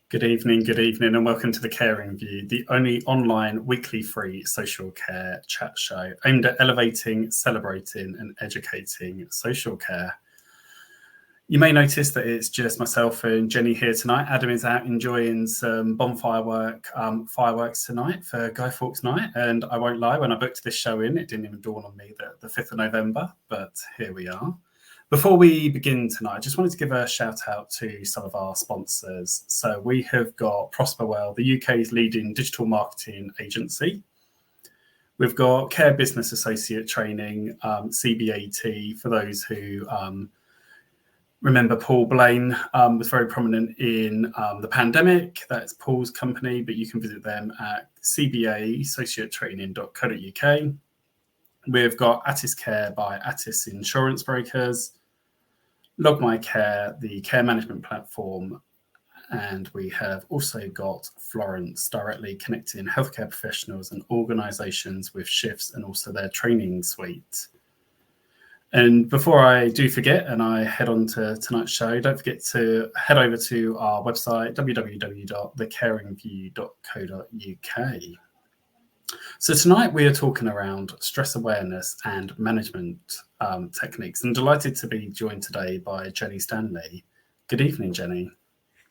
Good evening, and welcome to The Caring View, the only online weekly free social care chat show aimed at elevating, celebrating and educating social care. You may notice that it's just myself and Jenny here tonight. Adam is out enjoying some bonfire fireworks tonight for Guy Fawkes Night, and I won't lie, when I booked this show in, it didn't even dawn on me that the 5th of November, but here we are. Before we begin tonight, I just wanted to give a shout out to some of our sponsors. So we have got Prosperwell, the UK's leading digital marketing agency. We've got Care Business Associate Training, CBAT, for those who remember Paul Blaine was very prominent in the pandemic. That's Paul's company, but you can visit them at cbaassociatetraining.co.uk. We've got Attis Care by Attis Insurance Brokers, Log My Care, the care management platform, and we have also got Florence, directly connecting healthcare professionals and organisations with shifts and also their training suite. And before I do forget and I head on to tonight's show, don't forget to head over to our website, www.thecaringview.co.uk. So tonight we are talking around stress awareness and management techniques. I'm delighted to be joined today by Jenny Stanley. Good evening, Jenny.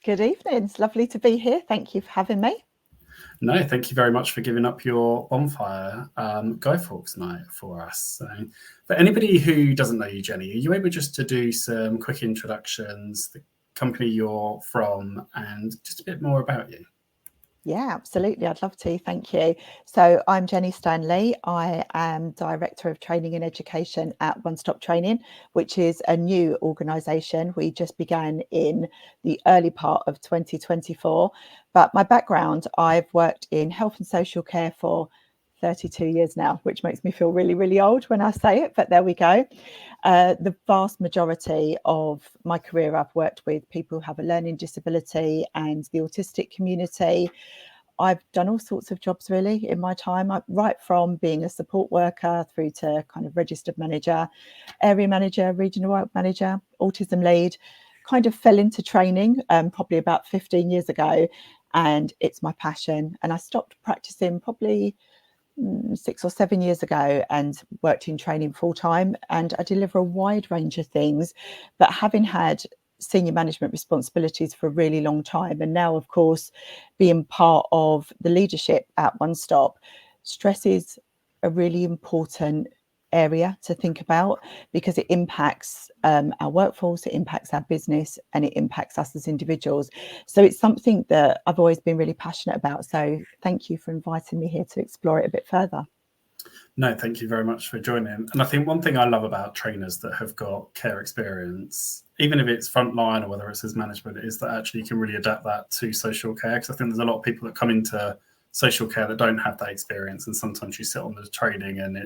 Good evening. It's lovely to be here. Thank you for having me. No, thank you very much for giving up your bonfire Guy Fawkes Night for us. So, for anybody who doesn't know you, Jenny, are you able just to do some quick introductions, the company you're from, and just a bit more about you? Yeah, absolutely. I'd love to. Thank you. So I'm Jenny Stanley. I am Director of Training and Education at Stop Training, which is a new organisation. We just began in the early part of 2024. But my background, I've worked in health and social care for 32 years now, which makes me feel really, really old when I say it, but there we go. The vast majority of my career, I've worked with people who have a learning disability and the autistic community. I've done all sorts of jobs really in my time, right from being a support worker through to kind of registered manager, area manager, regional work manager, autism lead. Kind of fell into training probably about 15 years ago, and it's my passion. And I stopped practicing probably 6 or 7 years ago and worked in training full time, and I deliver a wide range of things, but having had senior management responsibilities for a really long time, and now of course being part of the leadership at One Stop, stress is a really important area to think about because it impacts our workforce, it impacts our business, and it impacts us as individuals. So it's something that I've always been really passionate about. So thank you for inviting me here to explore it a bit further. No, thank you very much for joining. And I think one thing I love about trainers that have got care experience, even if it's frontline or whether it's as management, is that actually you can really adapt that to social care. Because I think there's a lot of people that come into social care that don't have that experience, and sometimes you sit on the training and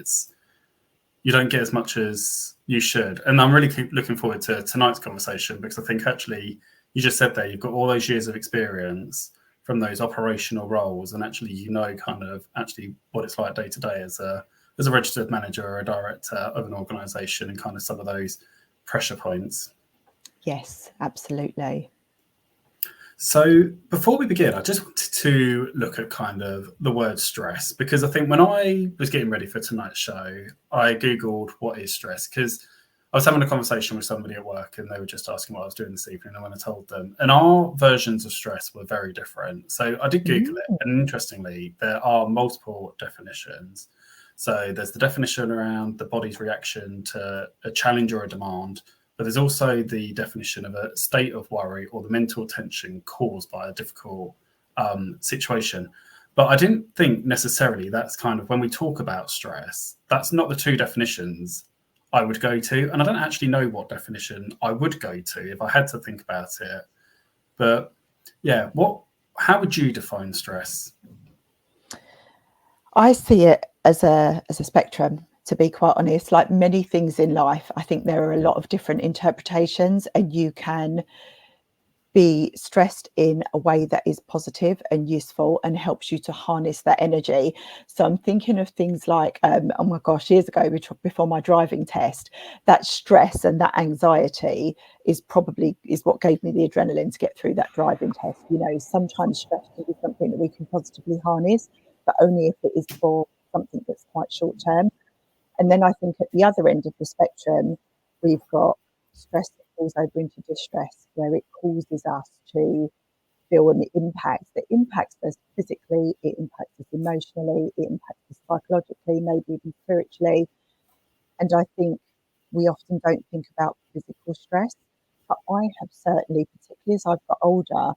you don't get as much as you should. And I'm really looking forward to tonight's conversation, because I think actually you just said there, you've got all those years of experience from those operational roles, and actually kind of actually what it's like day to day as a registered manager or a director of an organisation, and kind of some of those pressure points. Yes, absolutely. So before we begin, I just wanted to look at kind of the word stress, because I think when I was getting ready for tonight's show, I Googled what is stress, because I was having a conversation with somebody at work and they were just asking what I was doing this evening, and when I told them, and our versions of stress were very different. So I did Google it, and interestingly, there are multiple definitions. So there's the definition around the body's reaction to a challenge or a demand, but there's also the definition of a state of worry or the mental tension caused by a difficult situation. But I didn't think necessarily that's kind of, when we talk about stress, that's not the two definitions I would go to. And I don't actually know what definition I would go to if I had to think about it. But yeah, how would you define stress? I see it as a spectrum, to be quite honest. Like many things in life, I think there are a lot of different interpretations, and you can be stressed in a way that is positive and useful and helps you to harness that energy. So I'm thinking of things like, oh my gosh, years ago, before my driving test, that stress and that anxiety is what gave me the adrenaline to get through that driving test. You know, sometimes stress can be something that we can positively harness, but only if it is for something that's quite short term. And then I think at the other end of the spectrum, we've got stress that falls over into distress, where it causes us to feel an impact that impacts us physically, it impacts us emotionally, it impacts us psychologically, maybe even spiritually. And I think we often don't think about physical stress, but I have certainly, particularly as I've got older,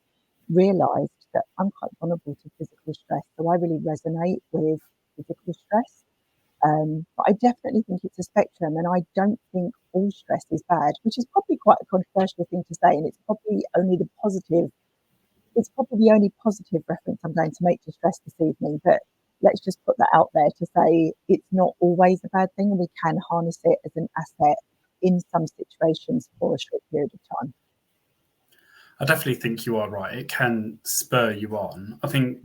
realised that I'm quite vulnerable to physical stress. So I really resonate with physical stress. But I definitely think it's a spectrum, and I don't think all stress is bad, which is probably quite a controversial thing to say, and it's probably the only positive reference I'm going to make to stress this evening. But let's just put that out there to say it's not always a bad thing, and we can harness it as an asset in some situations for a short period of time. I definitely think you are right. It can spur you on. I think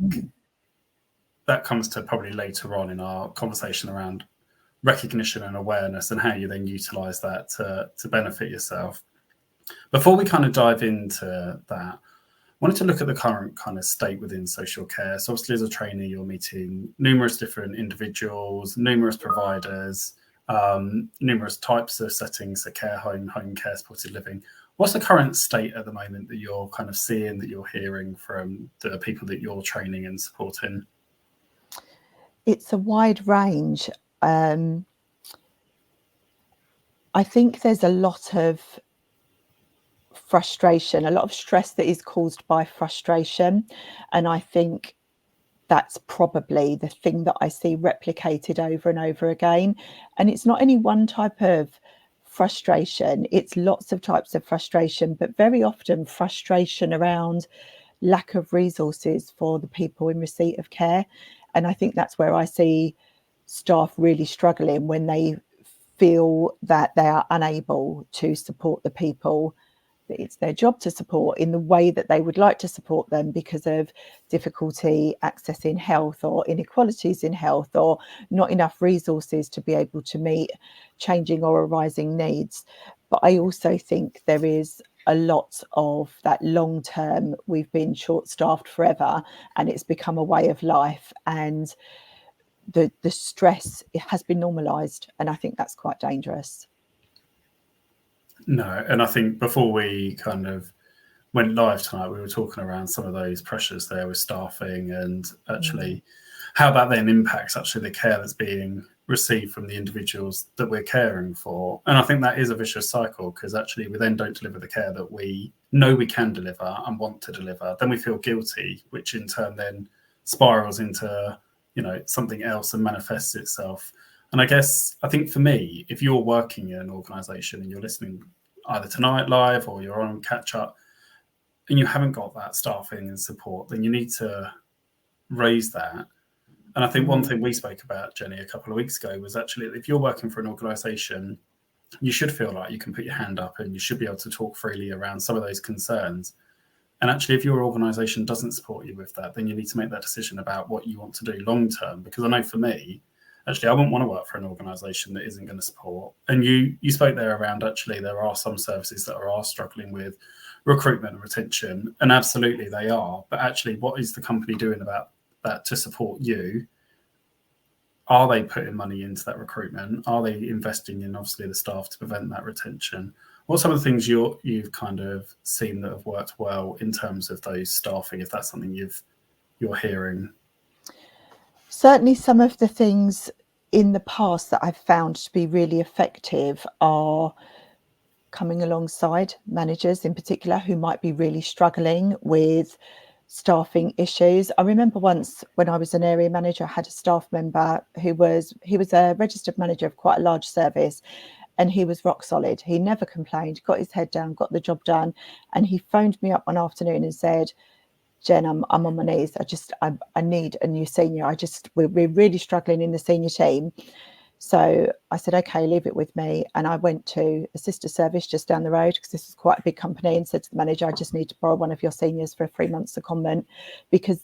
that comes to probably later on in our conversation around recognition and awareness and how you then utilize that to benefit yourself. Before we kind of dive into that, I wanted to look at the current kind of state within social care. So obviously as a trainer, you're meeting numerous different individuals, numerous providers, numerous types of settings, so care home care, supported living. What's the current state at the moment that you're kind of seeing, that you're hearing from the people that you're training and supporting? It's a wide range. I think there's a lot of frustration, a lot of stress that is caused by frustration. And I think that's probably the thing that I see replicated over and over again. And it's not any one type of frustration, it's lots of types of frustration, but very often frustration around lack of resources for the people in receipt of care. And I think that's where I see staff really struggling, when they feel that they are unable to support the people that it's their job to support in the way that they would like to support them, because of difficulty accessing health or inequalities in health, or not enough resources to be able to meet changing or arising needs. But I also think there is a lot of that long term, we've been short staffed forever and it's become a way of life, and the stress, it has been normalized, and I think that's quite dangerous. No, and I think before we kind of went live tonight, we were talking around some of those pressures there with staffing, and actually how that then impacts actually the care that's being received from the individuals that we're caring for. And I think that is a vicious cycle, because actually we then don't deliver the care that we know we can deliver and want to deliver. Then we feel guilty, which in turn then spirals into, you know, something else and manifests itself. And I think for me, if you're working in an organization and you're listening either tonight live or you're on catch up and you haven't got that staffing and support, then you need to raise that. And I think one thing we spoke about, Jenny, a couple of weeks ago was actually, if you're working for an organization, you should feel like you can put your hand up and you should be able to talk freely around some of those concerns. And actually, if your organization doesn't support you with that, then you need to make that decision about what you want to do long term. Because I know for me, actually, I wouldn't want to work for an organisation that isn't going to support. And you spoke there around, actually, there are some services that are struggling with recruitment and retention, and absolutely they are. But actually, what is the company doing about that to support you? Are they putting money into that recruitment? Are they investing in, obviously, the staff to prevent that retention? What are some of the things you've kind of seen that have worked well in terms of those staffing, if that's something you're hearing? Certainly some of the things in the past that I've found to be really effective are coming alongside managers in particular who might be really struggling with staffing issues. I remember once when I was an area manager, I had a staff member he was a registered manager of quite a large service, and he was rock solid. He never complained, got his head down, got the job done. And he phoned me up one afternoon and said, Jen, I'm on my knees. I need a new senior. We're really struggling in the senior team. So I said, okay, leave it with me. And I went to a sister service just down the road, because this is quite a big company, and said to the manager, I just need to borrow one of your seniors for 3 months secondment, because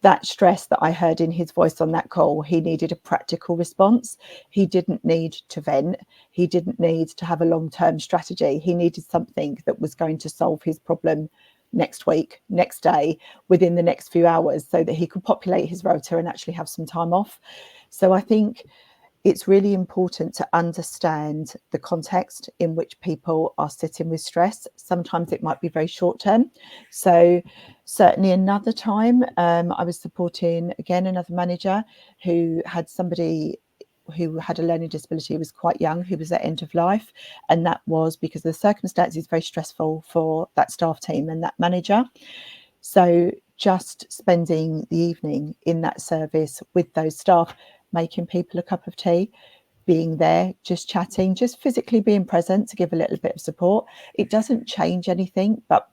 that stress that I heard in his voice on that call, he needed a practical response. He didn't need to vent. He didn't need to have a long-term strategy. He needed something that was going to solve his problem next week, next day, within the next few hours, so that he could populate his rota and actually have some time off. So I think it's really important to understand the context in which people are sitting with stress. Sometimes it might be very short term. So certainly another time, I was supporting, again, another manager who had somebody who had a learning disability, was quite young, who was at end of life. And that was because the circumstances very stressful for that staff team and that manager. So just spending the evening in that service with those staff, making people a cup of tea, being there, just chatting, just physically being present to give a little bit of support. It doesn't change anything, but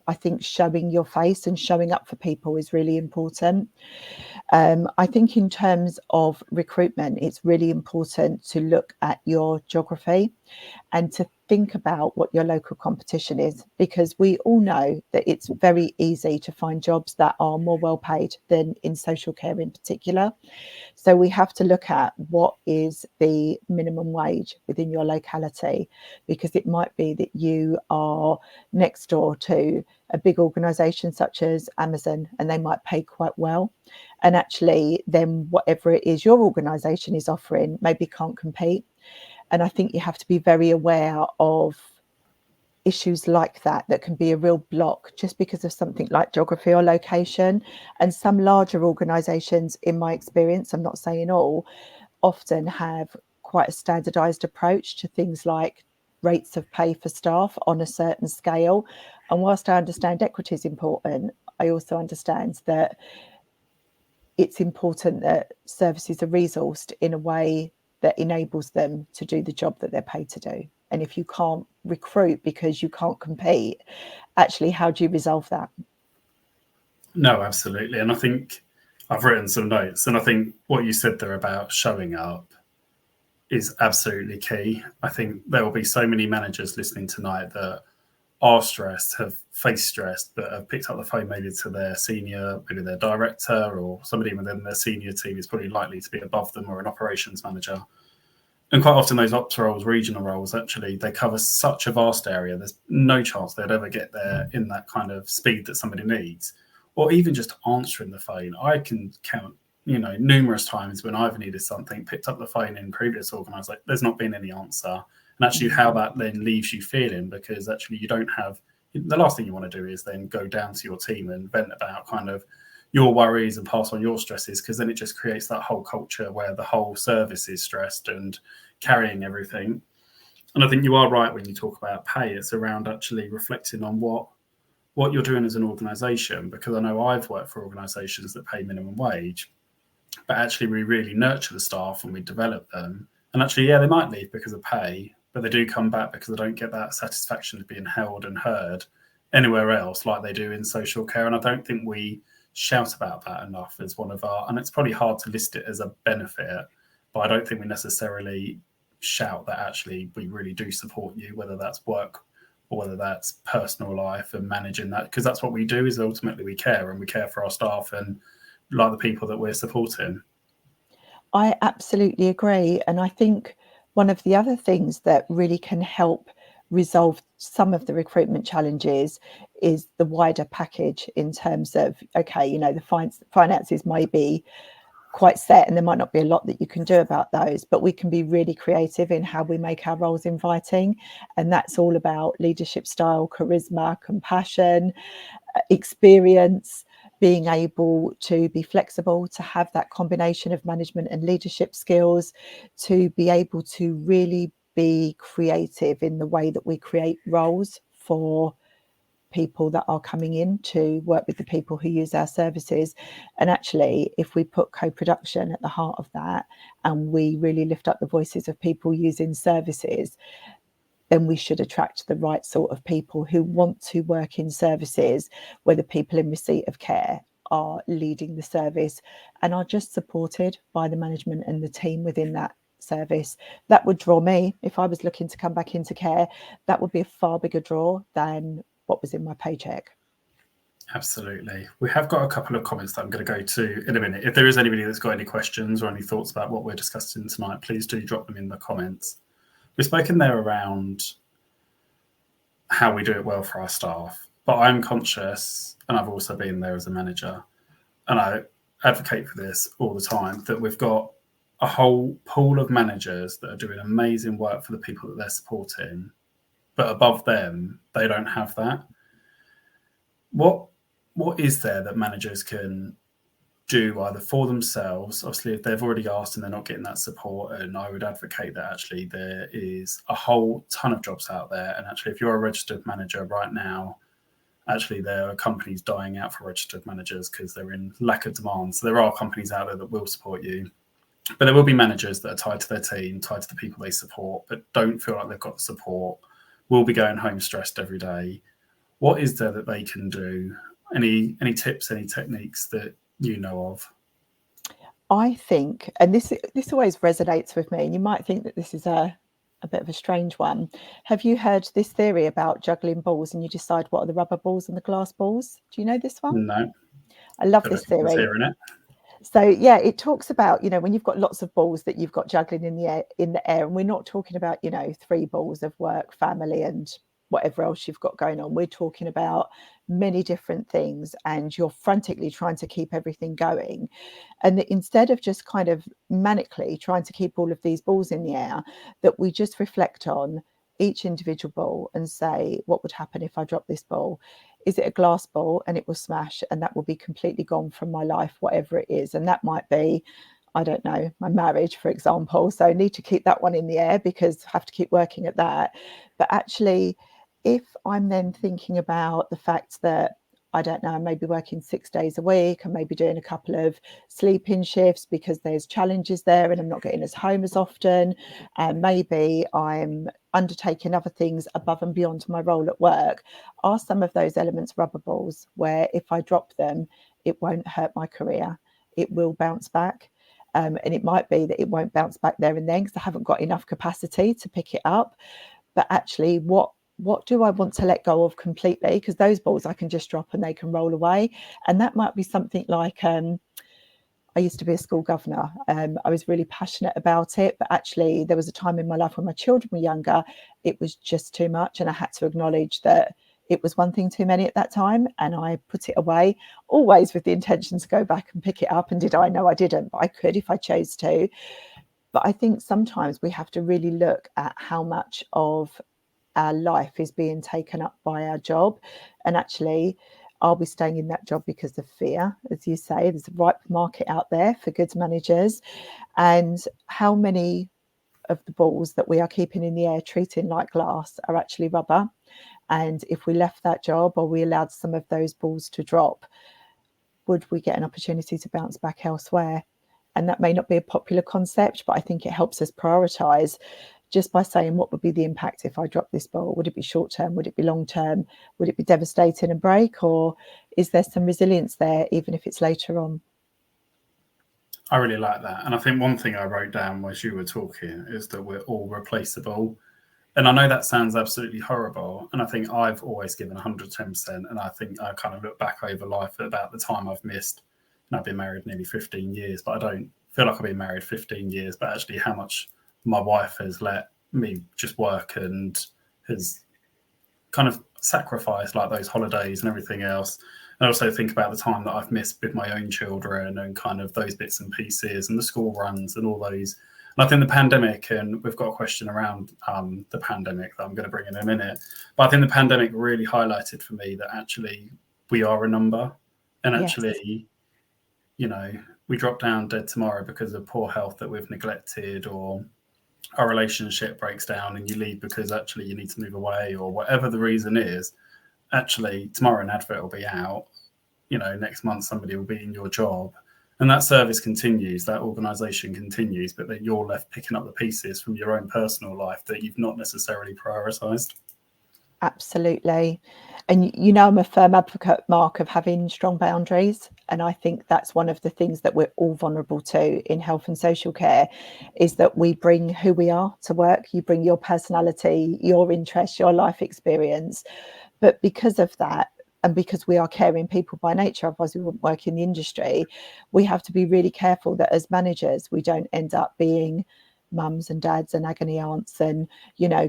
I think showing your face and showing up for people is really important. I think in terms of recruitment, it's really important to look at your geography and to think about what your local competition is, because we all know that it's very easy to find jobs that are more well paid than in social care in particular. So we have to look at what is the minimum wage within your locality, because it might be that you are next door to a big organisation such as Amazon, and they might pay quite well. And actually then whatever it is your organisation is offering maybe can't compete. And I think you have to be very aware of issues like that can be a real block just because of something like geography or location. And some larger organisations, in my experience, I'm not saying all, often have quite a standardised approach to things like rates of pay for staff on a certain scale. And whilst I understand equity is important, I also understand that it's important that services are resourced in a way that enables them to do the job that they're paid to do. And if you can't recruit because you can't compete, actually, how do you resolve that? No, absolutely. And I think I've written some notes, and I think what you said there about showing up is absolutely key. I think there will be so many managers listening tonight that are stressed, have faced stress, but have picked up the phone maybe to their senior, maybe their director, or somebody within their senior team is probably likely to be above them, or an operations manager. And quite often those ops roles, regional roles, actually, they cover such a vast area. There's no chance they'd ever get there in that kind of speed that somebody needs. Or even just answering the phone. I can count, numerous times when I've needed something, picked up the phone in previous organised, there's not been any answer. And actually how that then leaves you feeling, because actually you don't have, the last thing you want to do is then go down to your team and vent about kind of your worries and pass on your stresses, because then it just creates that whole culture where the whole service is stressed and carrying everything. And I think you are right when you talk about pay. It's around actually reflecting on what you're doing as an organisation, because I know I've worked for organisations that pay minimum wage, but actually we really nurture the staff and we develop them. And actually, yeah, they might leave because of pay, but they do come back because they don't get that satisfaction of being held and heard anywhere else like they do in social care. And I don't think we shout about that enough as one of our, and it's probably hard to list it as a benefit, but I don't think we necessarily shout that actually we really do support you, whether that's work or whether that's personal life and managing that, because that's what we do, is ultimately we care, and we care for our staff and like the people that we're supporting. I absolutely agree. And I think one of the other things that really can help resolve some of the recruitment challenges is the wider package, in terms of, okay, the finances may be quite set and there might not be a lot that you can do about those, but we can be really creative in how we make our roles inviting. And that's all about leadership style, charisma, compassion, experience, being able to be flexible, to have that combination of management and leadership skills, to be able to really be creative in the way that we create roles for people that are coming in to work with the people who use our services. And actually, if we put co-production at the heart of that, and we really lift up the voices of people using services, then we should attract the right sort of people who want to work in services where the people in receipt of care are leading the service and are just supported by the management and the team within that service. That would draw me. If I was looking to come back into care, that would be a far bigger draw than what was in my paycheck. Absolutely. We have got a couple of comments that I'm going to go to in a minute. If there is anybody that's got any questions or any thoughts about what we're discussing tonight, please do drop them in the comments. We've spoken there around how we do it well for our staff, but I'm conscious, and I've also been there as a manager, and I advocate for this all the time, that we've got a whole pool of managers that are doing amazing work for the people that they're supporting, but above them, they don't have that. What is there that managers can do either for themselves? Obviously, if they've already asked and they're not getting that support, and I would advocate that actually there is a whole ton of jobs out there. And actually, if you're a registered manager right now, actually there are companies dying out for registered managers because they're in lack of demand. So there are companies out there that will support you. But there will be managers that are tied to their team, tied to the people they support, but don't feel like they've got the support, will be going home stressed every day. What is there that they can do? Any tips, any techniques that you know of? I think, and this always resonates with me, and you might think that this is a bit of a strange one. Have you heard this theory about juggling balls and you decide what are the rubber balls and the glass balls? Do you know this one? No. I love this theory. Hearing it. So yeah, it talks about, when you've got lots of balls that you've got juggling in the air, and we're not talking about, 3 balls of work, family, and whatever else you've got going on. We're talking about many different things, and you're frantically trying to keep everything going. And that instead of just kind of manically trying to keep all of these balls in the air, that we just reflect on each individual ball and say, what would happen if I drop this ball? Is it a glass ball and it will smash and that will be completely gone from my life, whatever it is? And that might be, I don't know, my marriage, for example. So I need to keep that one in the air because I have to keep working at that. But actually, if I'm then thinking about the fact that, I don't know, I may be working 6 days a week, I may be doing a couple of sleep-in shifts because there's challenges there and I'm not getting us home as often. And maybe I'm undertaking other things above and beyond my role at work. Are some of those elements rubber balls where if I drop them, it won't hurt my career? It will bounce back. And it might be that it won't bounce back there and then because I haven't got enough capacity to pick it up. But actually, what do I want to let go of completely? Because those balls I can just drop and they can roll away. And that might be something like, I used to be a school governor. I was really passionate about it, but actually there was a time in my life when my children were younger, it was just too much. And I had to acknowledge that it was one thing too many at that time. And I put it away, always with the intention to go back and pick it up. And did I? No, I didn't, but I could if I chose to. But I think sometimes we have to really look at how much of our life is being taken up by our job. And actually, are we staying in that job because of fear? As you say, there's a ripe market out there for good managers. And how many of the balls that we are keeping in the air, treating like glass, are actually rubber? And if we left that job or we allowed some of those balls to drop, would we get an opportunity to bounce back elsewhere? And that may not be a popular concept, but I think it helps us prioritize just by saying, what would be the impact if I drop this ball? Would it be short term? Would it be long term? Would it be devastating and break? Or is there some resilience there, even if it's later on? I really like that. And I think one thing I wrote down as you were talking is that we're all replaceable. And I know that sounds absolutely horrible. And I think I've always given 110%. And I think I kind of look back over life at about the time I've missed. And I've been married nearly 15 years, but I don't feel like I've been married 15 years, but actually how much my wife has let me just work and has kind of sacrificed like those holidays and everything else. And I also think about the time that I've missed with my own children and kind of those bits and pieces and the school runs and all those. And I think the pandemic, and we've got a question around the pandemic that I'm going to bring in a minute, but I think the pandemic really highlighted for me that actually we are a number, and actually, we drop down dead tomorrow because of poor health that we've neglected, or our relationship breaks down and you leave because actually you need to move away, or whatever the reason is. Actually, tomorrow an advert will be out, next month somebody will be in your job, and that service continues, that organization continues, but that you're left picking up the pieces from your own personal life that you've not necessarily prioritized. Absolutely. And I'm a firm advocate, Mark, of having strong boundaries. And I think that's one of the things that we're all vulnerable to in health and social care, is that we bring who we are to work. You bring your personality, your interests, your life experience. But because of that, and because we are caring people by nature, otherwise we wouldn't work in the industry, we have to be really careful that as managers, we don't end up being mums and dads and agony aunts and,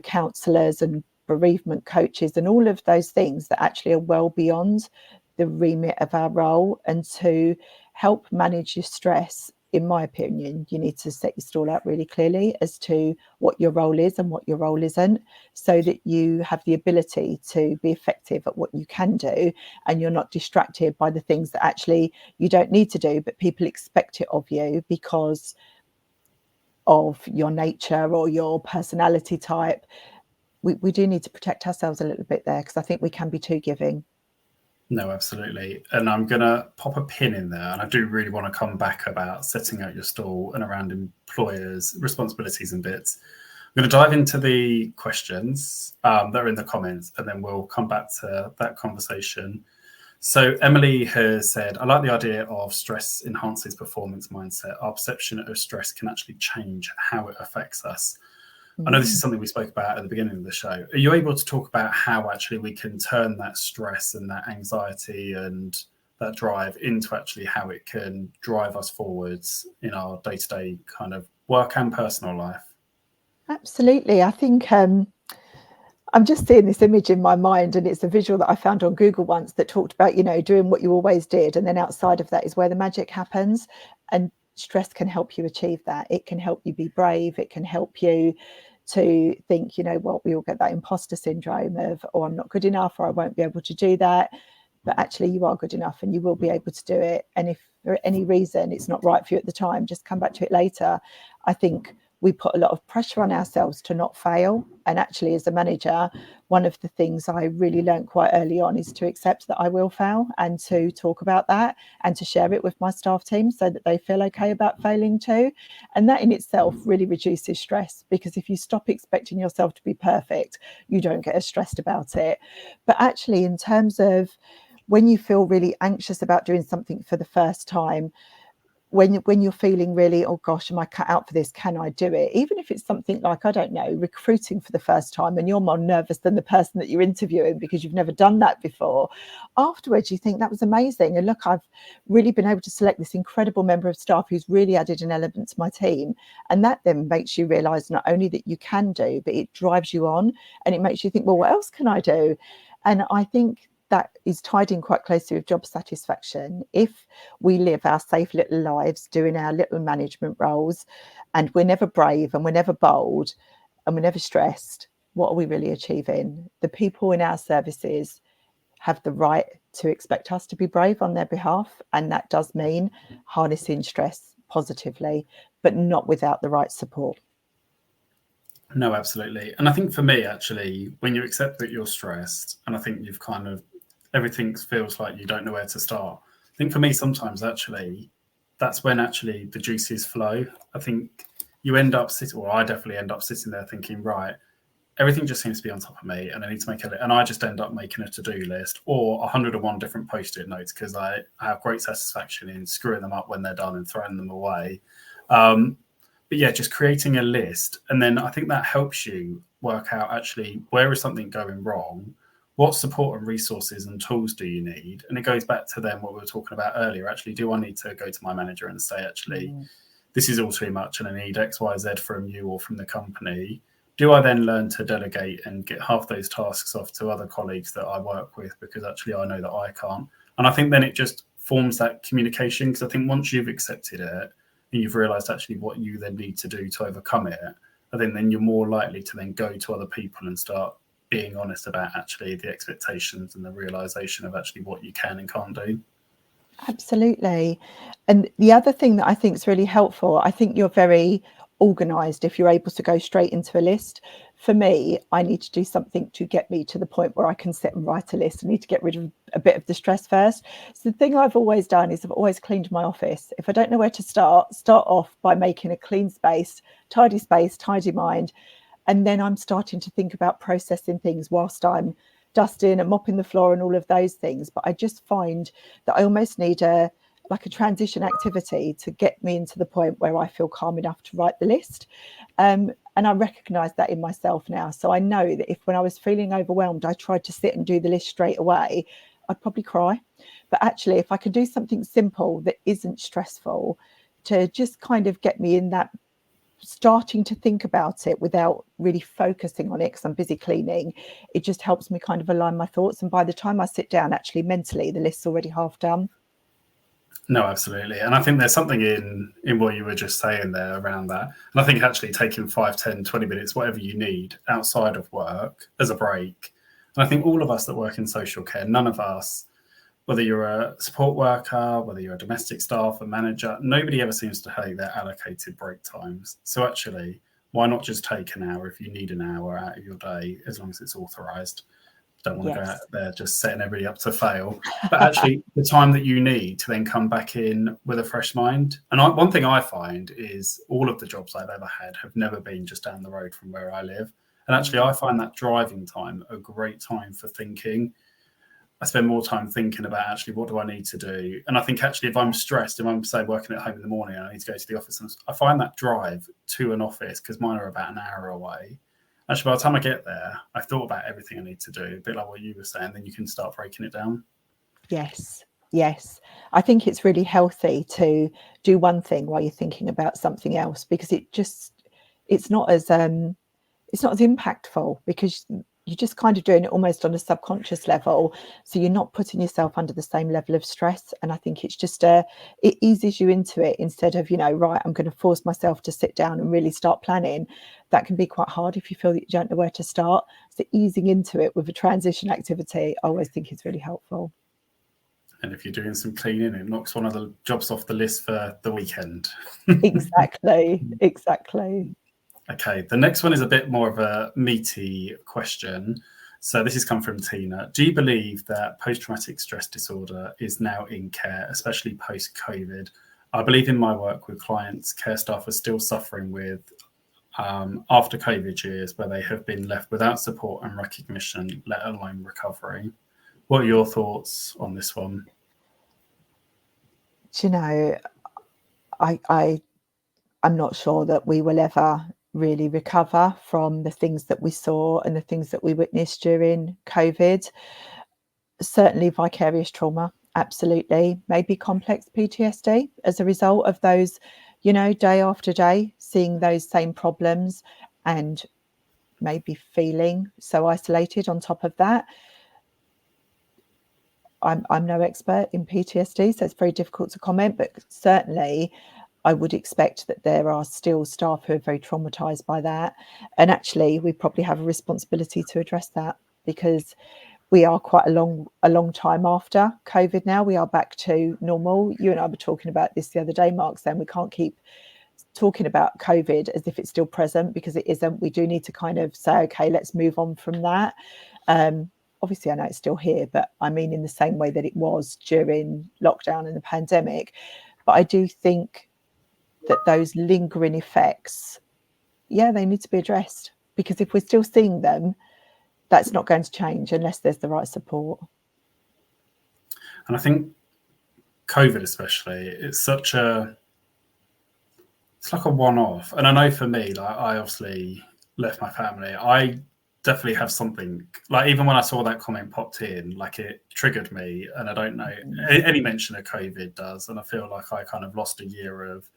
counsellors and bereavement coaches and all of those things that actually are well beyond the remit of our role. And to help manage your stress, in my opinion, you need to set your stall out really clearly as to what your role is and what your role isn't, so that you have the ability to be effective at what you can do, and you're not distracted by the things that actually you don't need to do, but people expect it of you because of your nature or your personality type. We do need to protect ourselves a little bit there, because I think we can be too giving. No, absolutely. And I'm going to pop a pin in there. And I do really want to come back about setting out your stall and around employers' responsibilities and bits. I'm going to dive into the questions that are in the comments, and then we'll come back to that conversation. So Emily has said, I like the idea of stress enhances performance mindset. Our perception of stress can actually change how it affects us. I know this is something we spoke about at the beginning of the show. Are you able to talk about how actually we can turn that stress and that anxiety and that drive into actually how it can drive us forwards in our day-to-day kind of work and personal life? Absolutely. I think I'm just seeing this image in my mind, and it's a visual that I found on Google once that talked about, doing what you always did. And then outside of that is where the magic happens. And stress can help you achieve that. It can help you be brave. It can help you to think, we all get that imposter syndrome of, oh, I'm not good enough, or I won't be able to do that. But actually you are good enough and you will be able to do it. And if for any reason it's not right for you at the time, just come back to it later. I think we put a lot of pressure on ourselves to not fail. And actually, as a manager, one of the things I really learned quite early on is to accept that I will fail, and to talk about that and to share it with my staff team so that they feel okay about failing too. And that in itself really reduces stress, because if you stop expecting yourself to be perfect, you don't get as stressed about it. But actually, in terms of when you feel really anxious about doing something for the first time, when you're feeling really, oh gosh, am I cut out for this? Can I do it? Even if it's something like, I don't know, recruiting for the first time, and you're more nervous than the person that you're interviewing because you've never done that before. Afterwards, you think that was amazing. And look, I've really been able to select this incredible member of staff who's really added an element to my team. And that then makes you realise not only that you can do, but it drives you on, and it makes you think, well, what else can I do? And I think that is tied in quite closely with job satisfaction. If we live our safe little lives doing our little management roles, and we're never brave and we're never bold and we're never stressed, what are we really achieving? The people in our services have the right to expect us to be brave on their behalf. And that does mean harnessing stress positively, but not without the right support. No, absolutely. And I think for me, actually, when you accept that you're stressed, and I think you've kind of, everything feels like you don't know where to start. I think for me, sometimes actually, that's when actually the juices flow. I think you end up sitting, or I definitely end up sitting there thinking, right, everything just seems to be on top of me, and I need to make and I just end up making a to-do list or 101 different post-it notes, because I have great satisfaction in screwing them up when they're done and throwing them away. But yeah, just creating a list. And then I think that helps you work out actually, where is something going wrong? What support and resources and tools do you need? And it goes back to then what we were talking about earlier. Actually, do I need to go to my manager and say, actually, this is all too much and I need X, Y, Z from you or from the company? Do I then learn to delegate and get half those tasks off to other colleagues that I work with, because actually I know that I can't? And I think then it just forms that communication, because I think once you've accepted it and you've realized actually what you then need to do to overcome it, I think then you're more likely to then go to other people and start being honest about actually the expectations and the realization of actually what you can and can't do. Absolutely. And the other thing that I think is really helpful, I think you're very organized if you're able to go straight into a list. For me, I need to do something to get me to the point where I can sit and write a list. I need to get rid of a bit of the stress first. So the thing I've always done is I've always cleaned my office. If I don't know where to start off by making a clean space, tidy mind. And then I'm starting to think about processing things whilst I'm dusting and mopping the floor and all of those things. But I just find that I almost need a transition activity to get me into the point where I feel calm enough to write the list. And I recognise that in myself now. So I know that if when I was feeling overwhelmed, I tried to sit and do the list straight away, I'd probably cry. But actually, if I could do something simple that isn't stressful to just kind of get me in that starting to think about it without really focusing on it because I'm busy cleaning, it just helps me kind of align my thoughts. And by the time I sit down, actually mentally, the list's already half done. No, absolutely. And I think there's something in what you were just saying there around that. And I think actually taking 5, 10, 20 minutes, whatever you need outside of work as a break. And I think all of us that work in social care, none of us, whether you're a support worker, whether you're a domestic staff, a manager, nobody ever seems to have their allocated break times. So actually, why not just take an hour if you need an hour out of your day, as long as it's authorised? Don't want to go out there just setting everybody up to fail. But actually, the time that you need to then come back in with a fresh mind. And one thing I find is all of the jobs I've ever had have never been just down the road from where I live. And actually, I find that driving time a great time for thinking. I spend more time thinking about actually what do I need to do. And I think actually if I'm stressed, if I'm, say, working at home in the morning and I need to go to the office, and I find that drive to an office, because mine are about an hour away, actually by the time I get there, I've thought about everything I need to do, a bit like what you were saying, then you can start breaking it down. Yes. I think it's really healthy to do one thing while you're thinking about something else, because it's not as impactful, because you're just kind of doing it almost on a subconscious level, so you're not putting yourself under the same level of stress. And I think it's just it eases you into it, instead of right, I'm going to force myself to sit down and really start planning. That can be quite hard if you feel that you don't know where to start. So easing into it with a transition activity, I always think is really helpful. And if you're doing some cleaning, it knocks one of the jobs off the list for the weekend. Exactly. Okay, the next one is a bit more of a meaty question. So this has come from Tina. Do you believe that post-traumatic stress disorder is now in care, especially post-COVID? I believe in my work with clients, care staff are still suffering with after COVID years, where they have been left without support and recognition, let alone recovery. What are your thoughts on this one? Do you know, I'm not sure that we will ever really recover from the things that we saw and the things that we witnessed during COVID. Certainly vicarious trauma, absolutely. Maybe complex PTSD as a result of those, day after day, seeing those same problems and maybe feeling so isolated on top of that. I'm no expert in PTSD, so it's very difficult to comment, but certainly I would expect that there are still staff who are very traumatized by that. And actually, we probably have a responsibility to address that, because we are quite a long time after COVID now. We are back to normal. You and I were talking about this the other day, Mark, saying we can't keep talking about COVID as if it's still present, because it isn't. We do need to kind of say, okay, let's move on from that. Obviously, I know it's still here, but I mean in the same way that it was during lockdown and the pandemic. But I do think that those lingering effects, they need to be addressed, because if we're still seeing them, that's not going to change unless there's the right support. And I think COVID especially, it's like a one-off. And I know for me, like, I obviously left my family. I definitely have something, like, even when I saw that comment popped in, like, it triggered me. And I don't know, any mention of COVID does. And I feel like I kind of lost a year of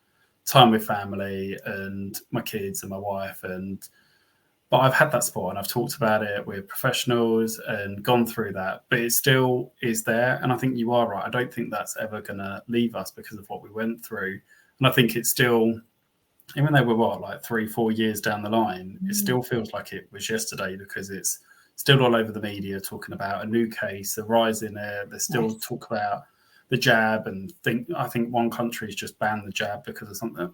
time with family and my kids and my wife. But I've had that support and I've talked about it with professionals and gone through that, but it still is there. And I think you are right. I don't think that's ever going to leave us because of what we went through. And I think it's still, even though we're like 3-4 years down the line, it still feels like it was yesterday, because it's still all over the media talking about a new case, a rise in there. They still talk about the jab, and I think one country's just banned the jab because of something.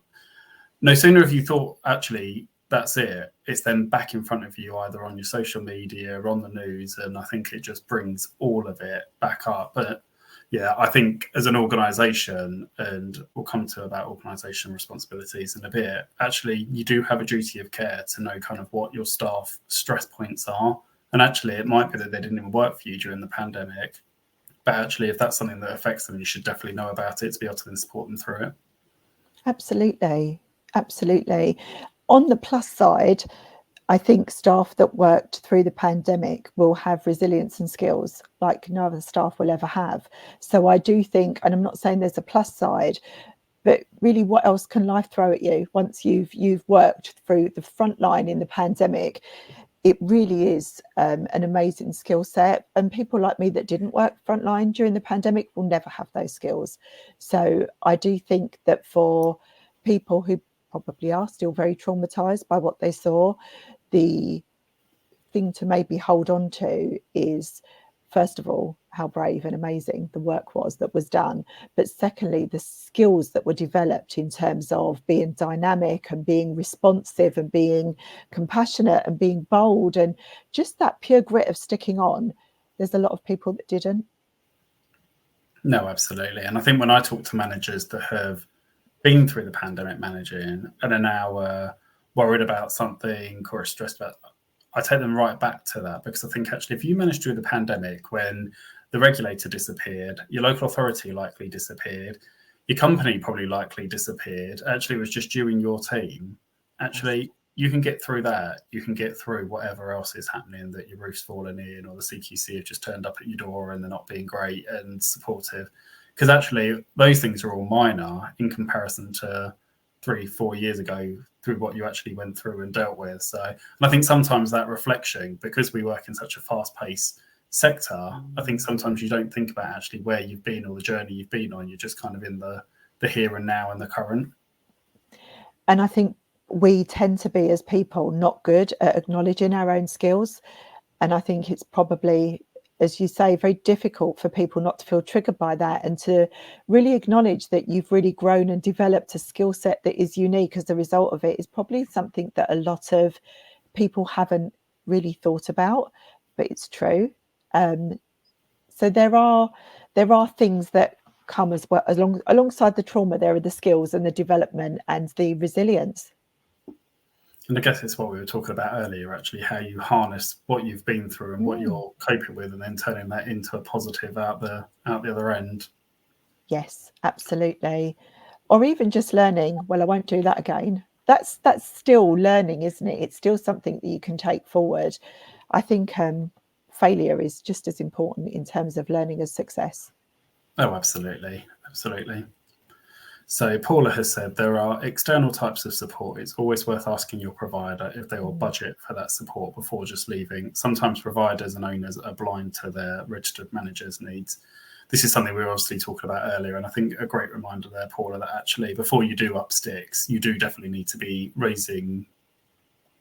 No sooner have you thought, actually, that's it, it's then back in front of you, either on your social media or on the news. And I think it just brings all of it back up. But yeah, I think as an organisation, and we'll come to about organisation responsibilities in a bit, actually you do have a duty of care to know kind of what your staff stress points are. And actually it might be that they didn't even work for you during the pandemic, but actually if that's something that affects them, you should definitely know about it to be able to then support them through it. Absolutely. Absolutely. On the plus side, I think staff that worked through the pandemic will have resilience and skills like no other staff will ever have. So I do think, and I'm not saying there's a plus side, but really what else can life throw at you once you've worked through the front line in the pandemic? It really is an amazing skill set, and people like me that didn't work frontline during the pandemic will never have those skills. So I do think that for people who probably are still very traumatized by what they saw, the thing to maybe hold on to is, first of all, how brave and amazing the work was that was done. But secondly, the skills that were developed in terms of being dynamic and being responsive and being compassionate and being bold and just that pure grit of sticking on. There's a lot of people that didn't. No, absolutely. And I think when I talk to managers that have been through the pandemic managing and are now worried about something or are stressed about, I take them right back to that, because I think actually if you managed through the pandemic when the regulator disappeared, your local authority likely disappeared, your company probably likely disappeared, actually it was just you and your team, actually you can get through that. You can get through whatever else is happening, that your roof's fallen in or the CQC have just turned up at your door and they're not being great and supportive. Because actually those things are all minor in comparison to 3-4 years ago through what you actually went through and dealt with. So, and I think sometimes that reflection, because we work in such a fast-paced sector, I think sometimes you don't think about actually where you've been or the journey you've been on. You're just kind of in the here and now and the current. And I think we tend to be, as people, not good at acknowledging our own skills. And I think it's probably, as you say, very difficult for people not to feel triggered by that and to really acknowledge that you've really grown and developed a skill set that is unique as a result of it, is probably something that a lot of people haven't really thought about, but it's true. So there are things that come as well, alongside the trauma. There are the skills and the development and the resilience. And I guess it's what we were talking about earlier, actually, how you harness what you've been through and what you're coping with, and then turning that into a positive out the other end. Yes, absolutely. Or even just learning, well, I won't do that again. That's still learning, isn't it? It's still something that you can take forward. I think failure is just as important in terms of learning as success. Oh, absolutely. Absolutely. So Paula has said there are external types of support. It's always worth asking your provider if they will budget for that support before just leaving. Sometimes providers and owners are blind to their registered managers' needs. This is something we were obviously talking about earlier, and I think a great reminder there, Paula, that actually before you do up sticks, you do definitely need to be raising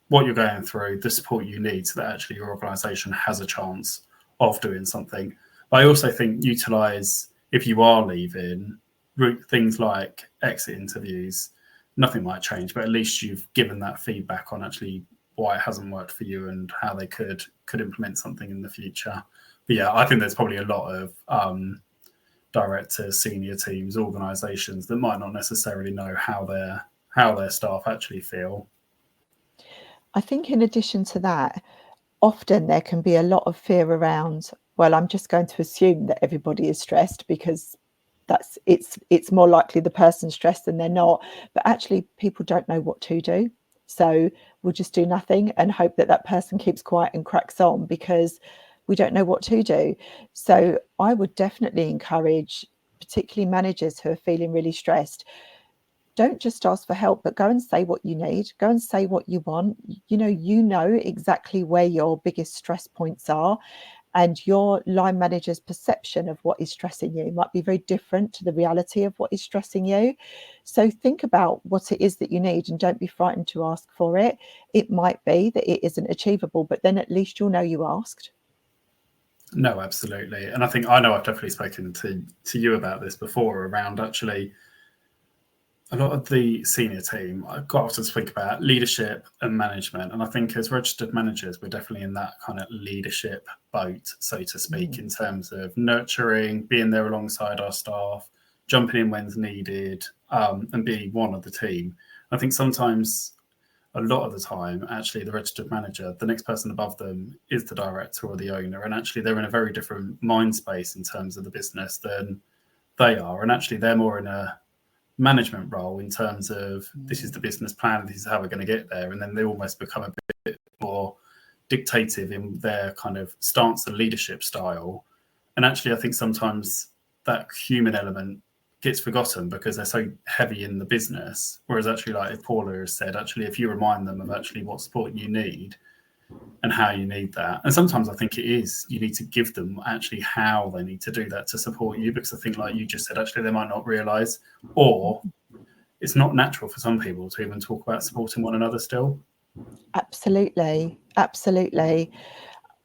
what you're going through, the support you need, so that actually your organisation has a chance of doing something. But I also think utilise, if you are leaving, things like exit interviews. Nothing might change, but at least you've given that feedback on actually why it hasn't worked for you and how they could implement something in the future. But yeah, I think there's probably a lot of directors, senior teams, organisations that might not necessarily know how their staff actually feel. I think in addition to that, often there can be a lot of fear around, well, I'm just going to assume that everybody is stressed because it's more likely the person's stressed than they're not. But actually people don't know what to do. So we'll just do nothing and hope that that person keeps quiet and cracks on because we don't know what to do. So I would definitely encourage, particularly managers who are feeling really stressed, don't just ask for help, but go and say what you need. Go and say what you want. You know exactly where your biggest stress points are, and your line manager's perception of what is stressing you might be very different to the reality of what is stressing you. So think about what it is that you need and don't be frightened to ask for it. It might be that it isn't achievable, but then at least you'll know you asked. No, absolutely. And I know I've definitely spoken to you about this before around actually, a lot of the senior team, I quite often speak about leadership and management. And I think as registered managers, we're definitely in that kind of leadership boat, so to speak, in terms of nurturing, being there alongside our staff, jumping in when's needed, and being one of the team. I think sometimes, a lot of the time, actually, the registered manager, the next person above them is the director or the owner. And actually, they're in a very different mind space in terms of the business than they are. And actually, they're more in a management role in terms of this is the business plan, this is how we're going to get there, and then they almost become a bit more dictative in their kind of stance and leadership style. And actually I think sometimes that human element gets forgotten because they're so heavy in the business, whereas actually, like Paula has said, actually if you remind them of actually what support you need and how you need that, and sometimes I think it is you need to give them actually how they need to do that to support you, because I think, like you just said, actually they might not realize, or it's not natural for some people to even talk about supporting one another still. Absolutely.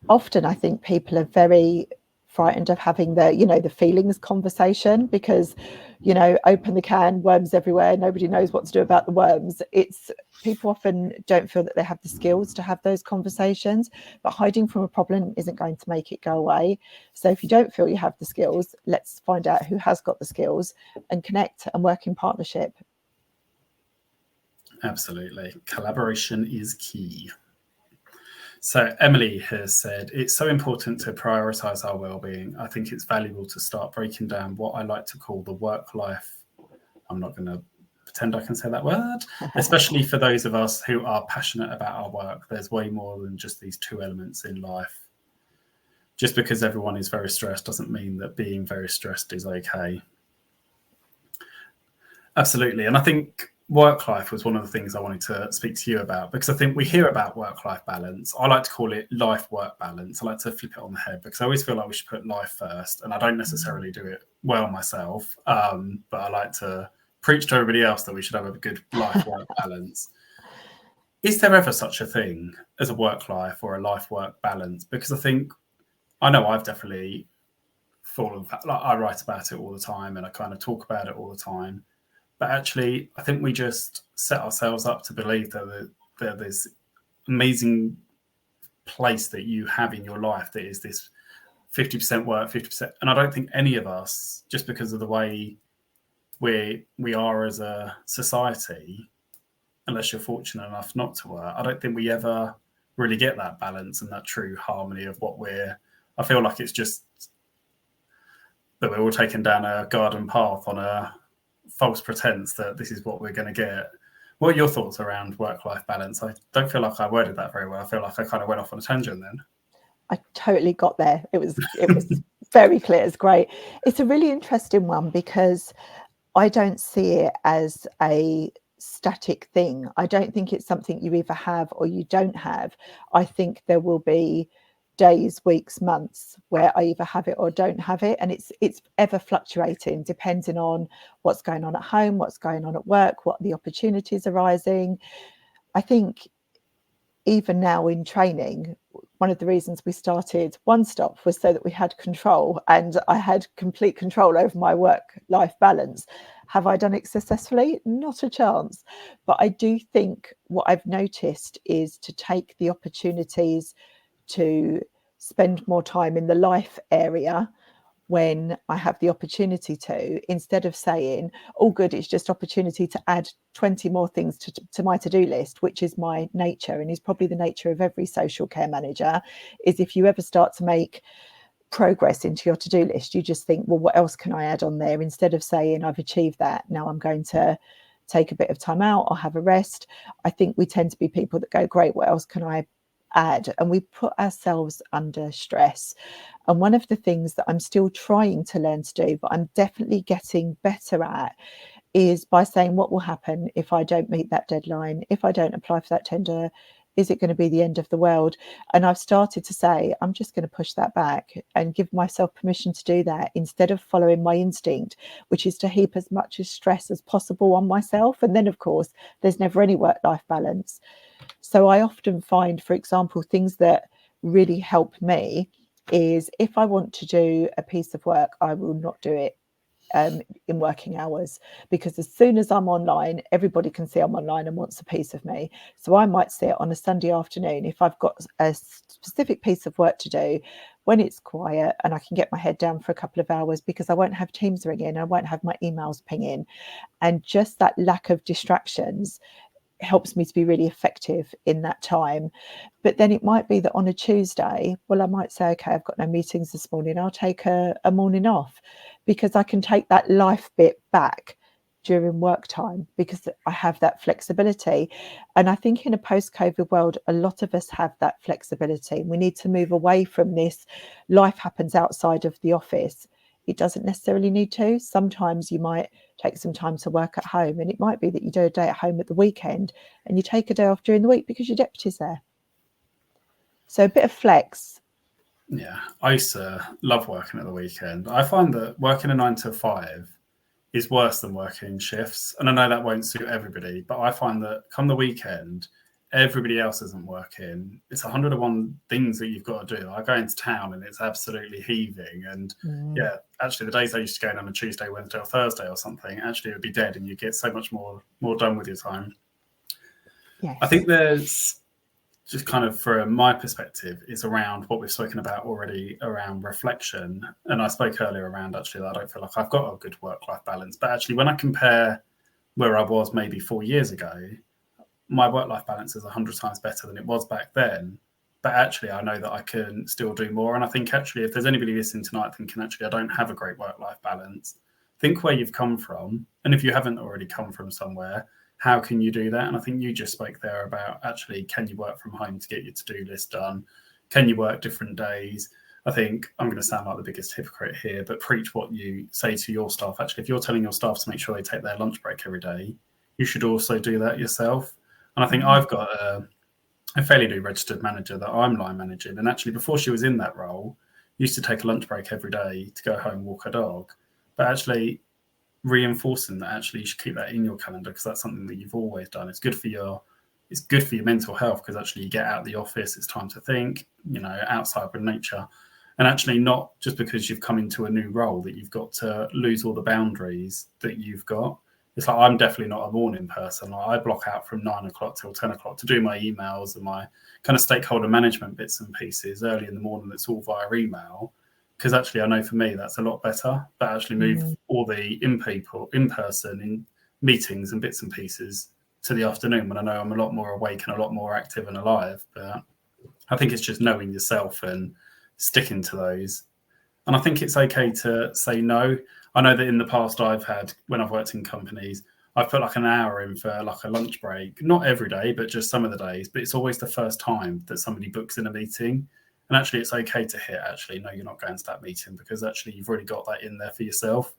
Often I think people are very frightened of having the feelings conversation, because open the can, worms everywhere, nobody knows what to do about the worms. People often don't feel that they have the skills to have those conversations, but hiding from a problem isn't going to make it go away. So if you don't feel you have the skills, let's find out who has got the skills and connect and work in partnership. Absolutely, collaboration is key. So Emily has said, it's so important to prioritize our well-being. I think it's valuable to start breaking down what I like to call the work-life. I'm not going to pretend I can say that word, especially for those of us who are passionate about our work. There's way more than just these two elements in life. Just because everyone is very stressed doesn't mean that being very stressed is okay. Absolutely. And I think work life was one of the things I wanted to speak to you about, because I think we hear about work-life balance. I like to call it life-work balance. I like to flip it on the head, because I always feel like we should put life first, and I don't necessarily do it well myself, but I like to preach to everybody else that we should have a good life-work balance. Is there ever such a thing as a work-life or a life-work balance? Because I know I've definitely fallen, like I write about it all the time and I kind of talk about it all the time. But actually, I think we just set ourselves up to believe that there's this amazing place that you have in your life that is this 50% work, 50%. And I don't think any of us, just because of the way we are as a society, unless you're fortunate enough not to work, I don't think we ever really get that balance and that true harmony of I feel like it's just that we're all taken down a garden path on a false pretense that this is what we're going to get. What are your thoughts around work-life balance? I don't feel like I worded that very well. I feel like I kind of went off on a tangent then. I totally got there. It was very clear. It's great. It's a really interesting one, because I don't see it as a static thing. I don't think it's something you either have or you don't have. I think there will be days, weeks, months where I either have it or don't have it, and it's ever fluctuating depending on what's going on at home, what's going on at work, what the opportunities arising. I think even now in training, one of the reasons we started One Stop was so that we had control, and I had complete control over my work-life balance. Have I done it successfully? Not a chance. But I do think what I've noticed is to take the opportunities to spend more time in the life area when I have the opportunity to, instead of saying, oh, good, it's just opportunity to add 20 more things to my to-do list, which is my nature and is probably the nature of every social care manager, is if you ever start to make progress into your to-do list, you just think, well, what else can I add on there? Instead of saying, I've achieved that, now I'm going to take a bit of time out or have a rest. I think we tend to be people that go, great, what else can I add? And we put ourselves under stress. And one of the things that I'm still trying to learn to do, but I'm definitely getting better at, is by saying, what will happen if I don't meet that deadline? If I don't apply for that tender, is it going to be the end of the world? And I've started to say, I'm just going to push that back and give myself permission to do that, instead of following my instinct, which is to heap as much as stress as possible on myself. And then, of course, there's never any work-life balance. So I often find, for example, things that really help me is, if I want to do a piece of work, I will not do it in working hours, because as soon as I'm online, everybody can see I'm online and wants a piece of me. So I might sit on a Sunday afternoon if I've got a specific piece of work to do, when it's quiet, and I can get my head down for a couple of hours, because I won't have Teams ringing, I won't have my emails pinging, and just that lack of distractions helps me to be really effective in that time. But then it might be that on a Tuesday, well, I might say, okay, I've got no meetings this morning, I'll take a morning off, because I can take that life bit back during work time, because I have that flexibility. And I think in a post-COVID world, a lot of us have that flexibility. We need to move away from this life happens outside of the office. It doesn't necessarily need to. Sometimes you might take some time to work at home, and it might be that you do a day at home at the weekend and you take a day off during the week because your deputy's there. So a bit of flex. Yeah, I used to love working at the weekend. I find that working a 9 to 5 is worse than working shifts. And I know that won't suit everybody, but I find that come the weekend, everybody else isn't working. It's 101 things that you've got to do. I go into town and it's absolutely heaving. And yeah, actually the days I used to go in on a Tuesday, Wednesday or Thursday or something, actually it would be dead and you get so much more done with your time. Yes. I think there's just kind of from my perspective is around what we've spoken about already around reflection. And I spoke earlier around actually that I don't feel like I've got a good work-life balance. But actually when I compare where I was maybe 4 years ago, my work-life balance is 100 times better than it was back then. But actually I know that I can still do more. And I think actually if there's anybody listening tonight thinking actually I don't have a great work-life balance, think where you've come from. And if you haven't already come from somewhere, how can you do that? And I think you just spoke there about actually, can you work from home to get your to-do list done? Can you work different days? I think I'm going to sound like the biggest hypocrite here, but preach what you say to your staff. Actually, if you're telling your staff to make sure they take their lunch break every day, you should also do that yourself. And I think I've got a fairly new registered manager that I'm line managing. And actually, before she was in that role, used to take a lunch break every day to go home, walk her dog. But actually, reinforcing that actually you should keep that in your calendar, because that's something that you've always done. It's good for your mental health, because actually you get out of the office, it's time to think, outside with nature. And actually not just because you've come into a new role that you've got to lose all the boundaries that you've got. It's like I'm definitely not a morning person. Like I block out from 9 o'clock till 10 o'clock to do my emails and my kind of stakeholder management bits and pieces early in the morning. It's all via email. Because actually, I know for me that's a lot better. But actually, move all the in-person in meetings and bits and pieces to the afternoon when I know I'm a lot more awake and a lot more active and alive. But I think it's just knowing yourself and sticking to those. And I think it's okay to say no. I know that in the past I've had, when I've worked in companies, I've put like an hour in for like a lunch break. Not every day, but just some of the days. But it's always the first time that somebody books in a meeting. And actually, it's okay to hit, actually, no, you're not going to that meeting, because actually you've already got that in there for yourself,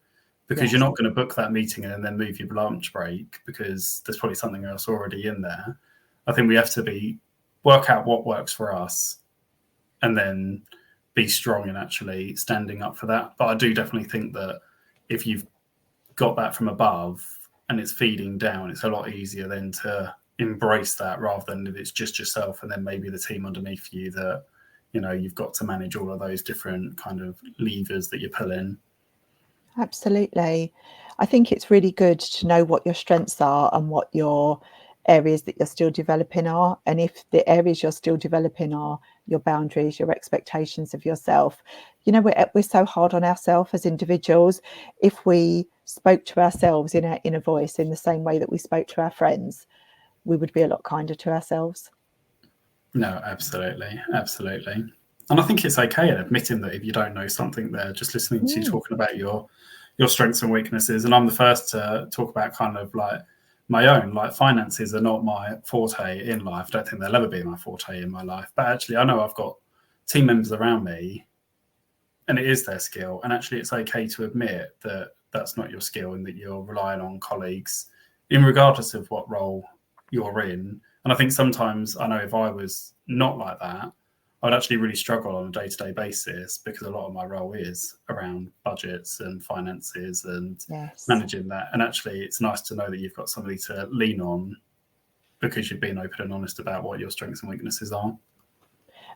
because you're not going to book that meeting and then move your lunch break because there's probably something else already in there. I think we have to work out what works for us and then be strong in actually standing up for that. But I do definitely think that if you've got that from above and it's feeding down, it's a lot easier then to embrace that, rather than if it's just yourself and then maybe the team underneath you that, you've got to manage all of those different kind of levers that you're pulling. Absolutely. I think it's really good to know what your strengths are and what your areas that you're still developing are. And if the areas you're still developing are your boundaries, your expectations of yourself, we're so hard on ourselves as individuals. If we spoke to ourselves in our inner voice in the same way that we spoke to our friends, we would be a lot kinder to ourselves. No, absolutely. Absolutely. And I think it's okay in admitting that if you don't know something, they're just listening to you talking about your strengths and weaknesses. And I'm the first to talk about kind of like my own, like finances are not my forte in life. I don't think they'll ever be my forte in my life. But actually, I know I've got team members around me and it is their skill. And actually, it's okay to admit that that's not your skill and that you're relying on colleagues in regardless of what role you're in. And I think sometimes, I know if I was not like that, I'd actually really struggle on a day-to-day basis, because a lot of my role is around budgets and finances and managing that. And actually, it's nice to know that you've got somebody to lean on because you've been open and honest about what your strengths and weaknesses are.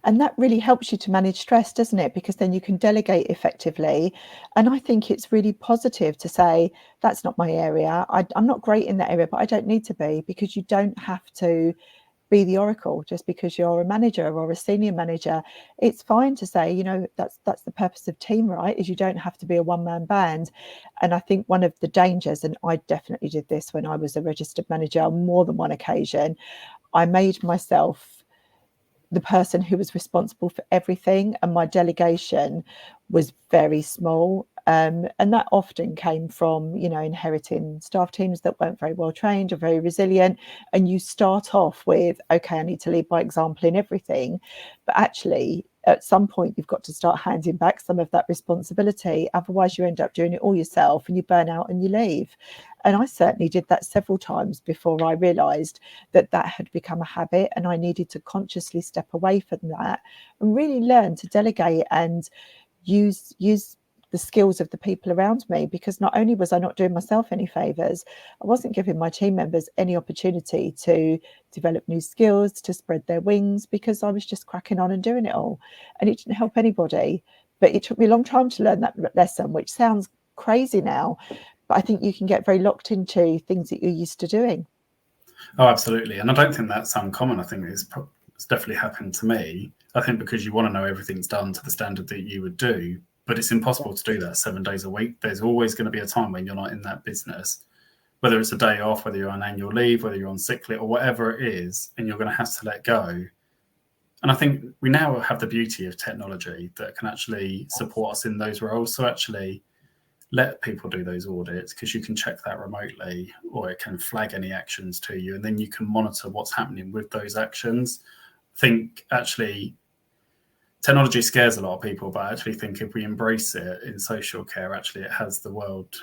And that really helps you to manage stress, doesn't it? Because then you can delegate effectively. And I think it's really positive to say, that's not my area. I'm not great in that area, but I don't need to be, because you don't have to be the oracle just because you're a manager or a senior manager. It's fine to say, that's the purpose of team, right? Is you don't have to be a one-man band. And I think one of the dangers, and I definitely did this when I was a registered manager on more than one occasion, I made myself the person who was responsible for everything, and my delegation was very small. And that often came from, inheriting staff teams that weren't very well trained or very resilient. And you start off with, okay, I need to lead by example in everything. But actually, at some point, you've got to start handing back some of that responsibility. Otherwise, you end up doing it all yourself and you burn out and you leave. And I certainly did that several times before I realised that had become a habit, and I needed to consciously step away from that and really learn to delegate and use the skills of the people around me, because not only was I not doing myself any favours, I wasn't giving my team members any opportunity to develop new skills, to spread their wings, because I was just cracking on and doing it all, and it didn't help anybody. But it took me a long time to learn that lesson, which sounds crazy now, but I think you can get very locked into things that you're used to doing. Oh, absolutely. And I don't think that's uncommon. I think it's definitely happened to me. I think because you want to know everything's done to the standard that you would do, but it's impossible to do that 7 days a week. There's always going to be a time when you're not in that business, whether it's a day off, whether you're on annual leave, whether you're on sick leave, or whatever it is, and you're going to have to let go. And I think we now have the beauty of technology that can actually support us in those roles. So actually let people do those audits, because you can check that remotely, or it can flag any actions to you, and then you can monitor what's happening with those actions. I think actually technology scares a lot of people, but I actually think if we embrace it in social care, actually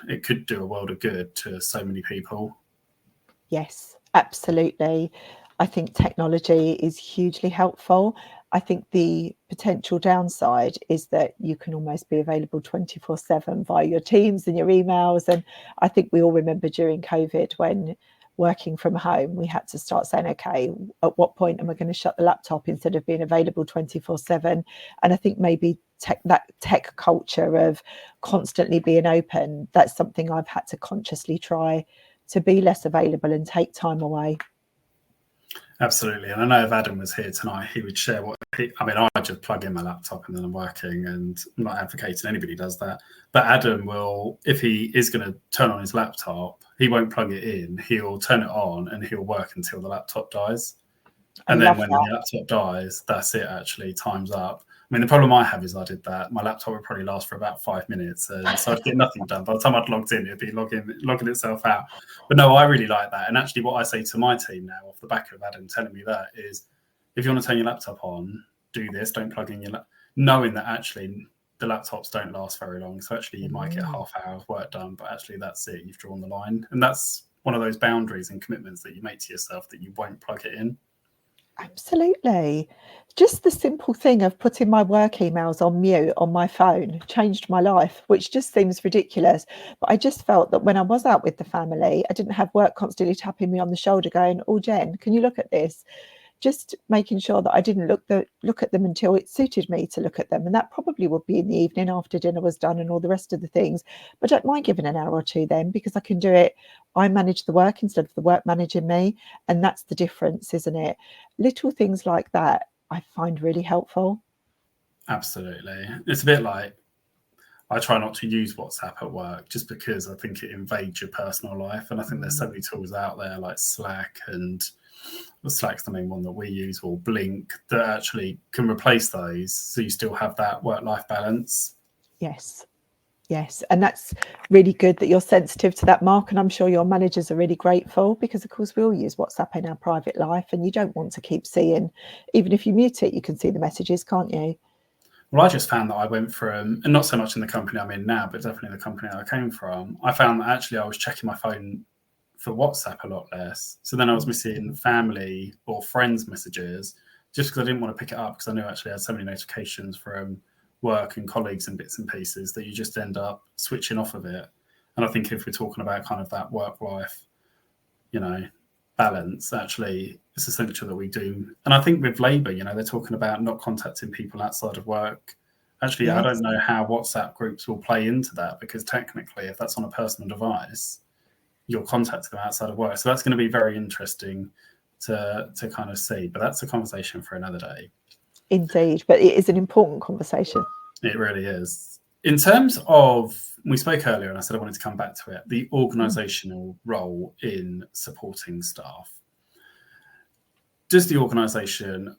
it could do a world of good to so many people. Yes, absolutely. I think technology is hugely helpful. I think the potential downside is that you can almost be available 24/7 via your Teams and your emails. And I think we all remember during COVID, when working from home, we had to start saying, okay, at what point am I going to shut the laptop instead of being available 24/7? And I think maybe that tech culture of constantly being open, that's something I've had to consciously try to be less available and take time away. Absolutely. And I know if Adam was here tonight, he would share I just plug in my laptop and then I'm working, and I'm not advocating anybody does that. But Adam will, if he is going to turn on his laptop, he won't plug it in. He'll turn it on and he'll work until the laptop dies. And then when the laptop dies, that's it, actually, time's up. I mean, the problem I have is I did that. My laptop would probably last for about 5 minutes, and so I'd get nothing done. By the time I'd logged in, it'd be logging itself out. But no, I really like that. And actually what I say to my team now, off the back of Adam telling me that, is if you want to turn your laptop on, do this. Don't plug in knowing that actually the laptops don't last very long. So actually you might get half hour of work done, but actually that's it. You've drawn the line. And that's one of those boundaries and commitments that you make to yourself, that you won't plug it in. Absolutely. Just the simple thing of putting my work emails on mute on my phone changed my life, which just seems ridiculous. But I just felt that when I was out with the family, I didn't have work constantly tapping me on the shoulder going, oh, Jen, can you look at this? Just making sure that I didn't look at them until it suited me to look at them. And that probably would be in the evening after dinner was done and all the rest of the things. But I don't mind giving an hour or two then, because I can do it. I manage the work instead of the work managing me. And that's the difference, isn't it? Little things like that I find really helpful. Absolutely. It's a bit like, I try not to use WhatsApp at work just because I think it invades your personal life. And I think there's so many tools out there like Slack, and Slack's the main one that we use, or Blink, that actually can replace those, so you still have that work-life balance. Yes. And that's really good that you're sensitive to that, Mark. And I'm sure your managers are really grateful, because of course we all use WhatsApp in our private life, and you don't want to keep seeing, even if you mute it, you can see the messages, can't you? Well, I just found that I went from, and not so much in the company I'm in now, but definitely the company that I came from, I found that actually I was checking my phone for WhatsApp a lot less. So then I was missing family or friends' messages just because I didn't want to pick it up, because I knew actually I had so many notifications from work and colleagues and bits and pieces that you just end up switching off of it. And I think if we're talking about kind of that work-life, balance, actually, it's essential that we do. And I think with Labour, they're talking about not contacting people outside of work. Actually, yes. I don't know how WhatsApp groups will play into that, because technically, if that's on a personal device, you're contacting them outside of work. So that's going to be very interesting to kind of see. But that's a conversation for another day. Indeed, but it is an important conversation. It really is. In terms of, we spoke earlier, and I said I wanted to come back to it, the organisational role in supporting staff. Does the organisation,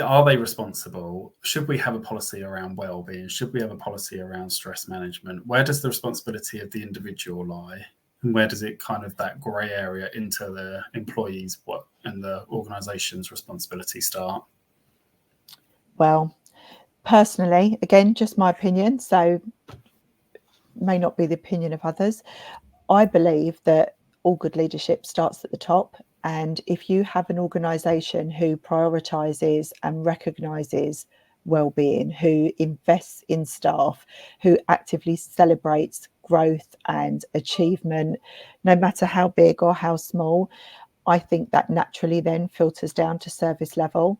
are they responsible? Should we have a policy around wellbeing? Should we have a policy around stress management? Where does the responsibility of the individual lie? And where does it kind of, that grey area into the employees' and the organisation's responsibility start? Well, personally, again, just my opinion, so may not be the opinion of others. I believe that all good leadership starts at the top. And if you have an organisation who prioritises and recognises well-being, who invests in staff, who actively celebrates growth and achievement, no matter how big or how small, I think that naturally then filters down to service level.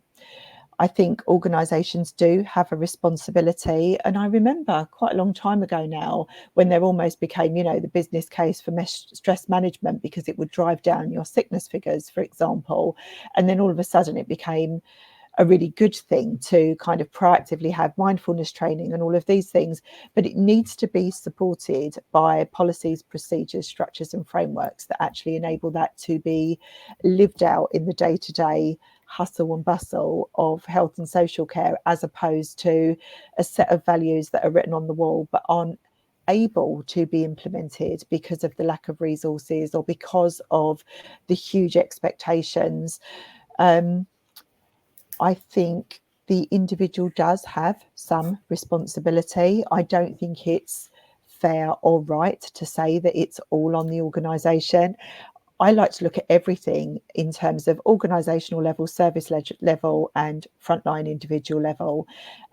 I think organisations do have a responsibility. And I remember quite a long time ago now, when there almost became, the business case for stress management, because it would drive down your sickness figures, for example. And then all of a sudden it became a really good thing to kind of proactively have mindfulness training and all of these things. But it needs to be supported by policies, procedures, structures and frameworks that actually enable that to be lived out in the day-to-day hustle and bustle of health and social care, as opposed to a set of values that are written on the wall but aren't able to be implemented because of the lack of resources or because of the huge expectations. I think the individual does have some responsibility. I don't think it's fair or right to say that it's all on the organisation. I like to look at everything in terms of organisational level, service level and frontline individual level.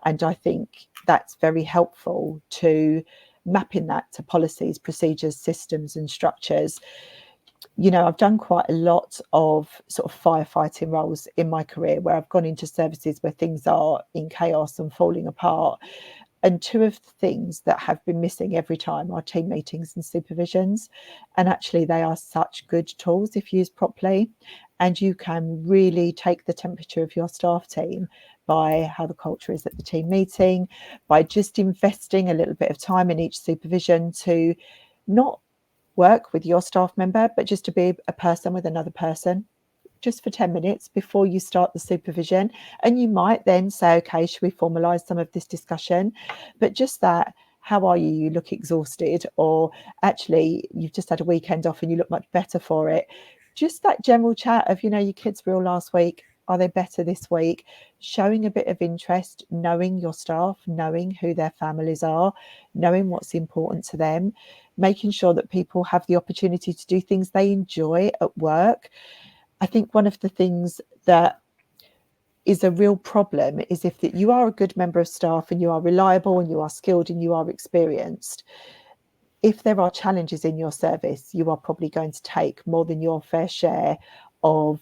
And I think that's very helpful to mapping that to policies, procedures, systems and structures. I've done quite a lot of sort of firefighting roles in my career, where I've gone into services where things are in chaos and falling apart. And two of the things that have been missing every time are team meetings and supervisions. And actually, they are such good tools if used properly. And you can really take the temperature of your staff team by how the culture is at the team meeting, by just investing a little bit of time in each supervision to not work with your staff member, but just to be a person with another person, just for 10 minutes before you start the supervision. And you might then say, okay, should we formalise some of this discussion? But just that, how are you? You look exhausted, or actually you've just had a weekend off and you look much better for it. Just that general chat of, your kids were ill last week. Are they better this week? Showing a bit of interest, knowing your staff, knowing who their families are, knowing what's important to them, making sure that people have the opportunity to do things they enjoy at work. I think one of the things that is a real problem is if you are a good member of staff and you are reliable and you are skilled and you are experienced, if there are challenges in your service, you are probably going to take more than your fair share of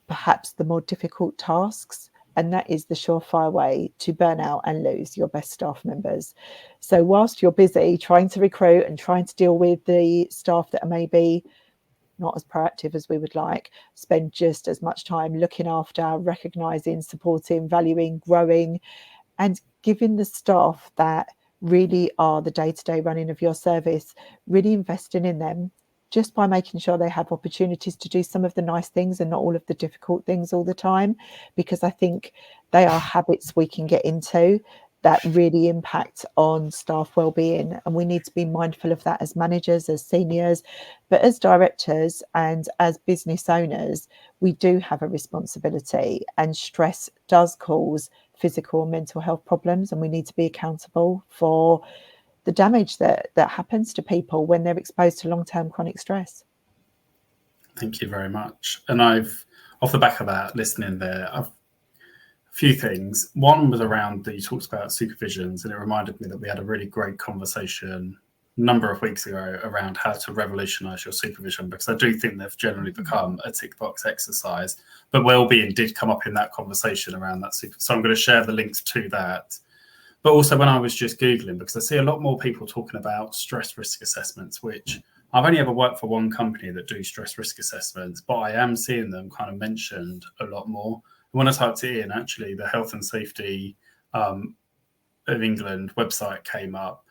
perhaps the more difficult tasks. And that is the surefire way to burn out and lose your best staff members. So whilst you're busy trying to recruit and trying to deal with the staff that are maybe not as proactive as we would like, spend just as much time looking after, recognising, supporting, valuing, growing, and giving the staff that really are the day-to-day running of your service, really investing in them, just by making sure they have opportunities to do some of the nice things and not all of the difficult things all the time, because I think they are habits we can get into that really impact on staff well-being. And we need to be mindful of that as managers, as seniors, but as directors and as business owners, we do have a responsibility, and stress does cause physical and mental health problems. And we need to be accountable for the damage that happens to people when they're exposed to long-term chronic stress. Thank you very much. And I've, off the back of that, listening there, I've a few things. One was around that you talked about supervisions, and it reminded me that we had a really great conversation number of weeks ago around how to revolutionise your supervision, because I do think they've generally become a tick box exercise, but well-being did come up in that conversation around that. So I'm going to share the links to that. But also when I was just Googling, because I see a lot more people talking about stress risk assessments, which I've only ever worked for one company that do stress risk assessments, but I am seeing them kind of mentioned a lot more. When I typed it in, actually, the Health and Safety of England website came up,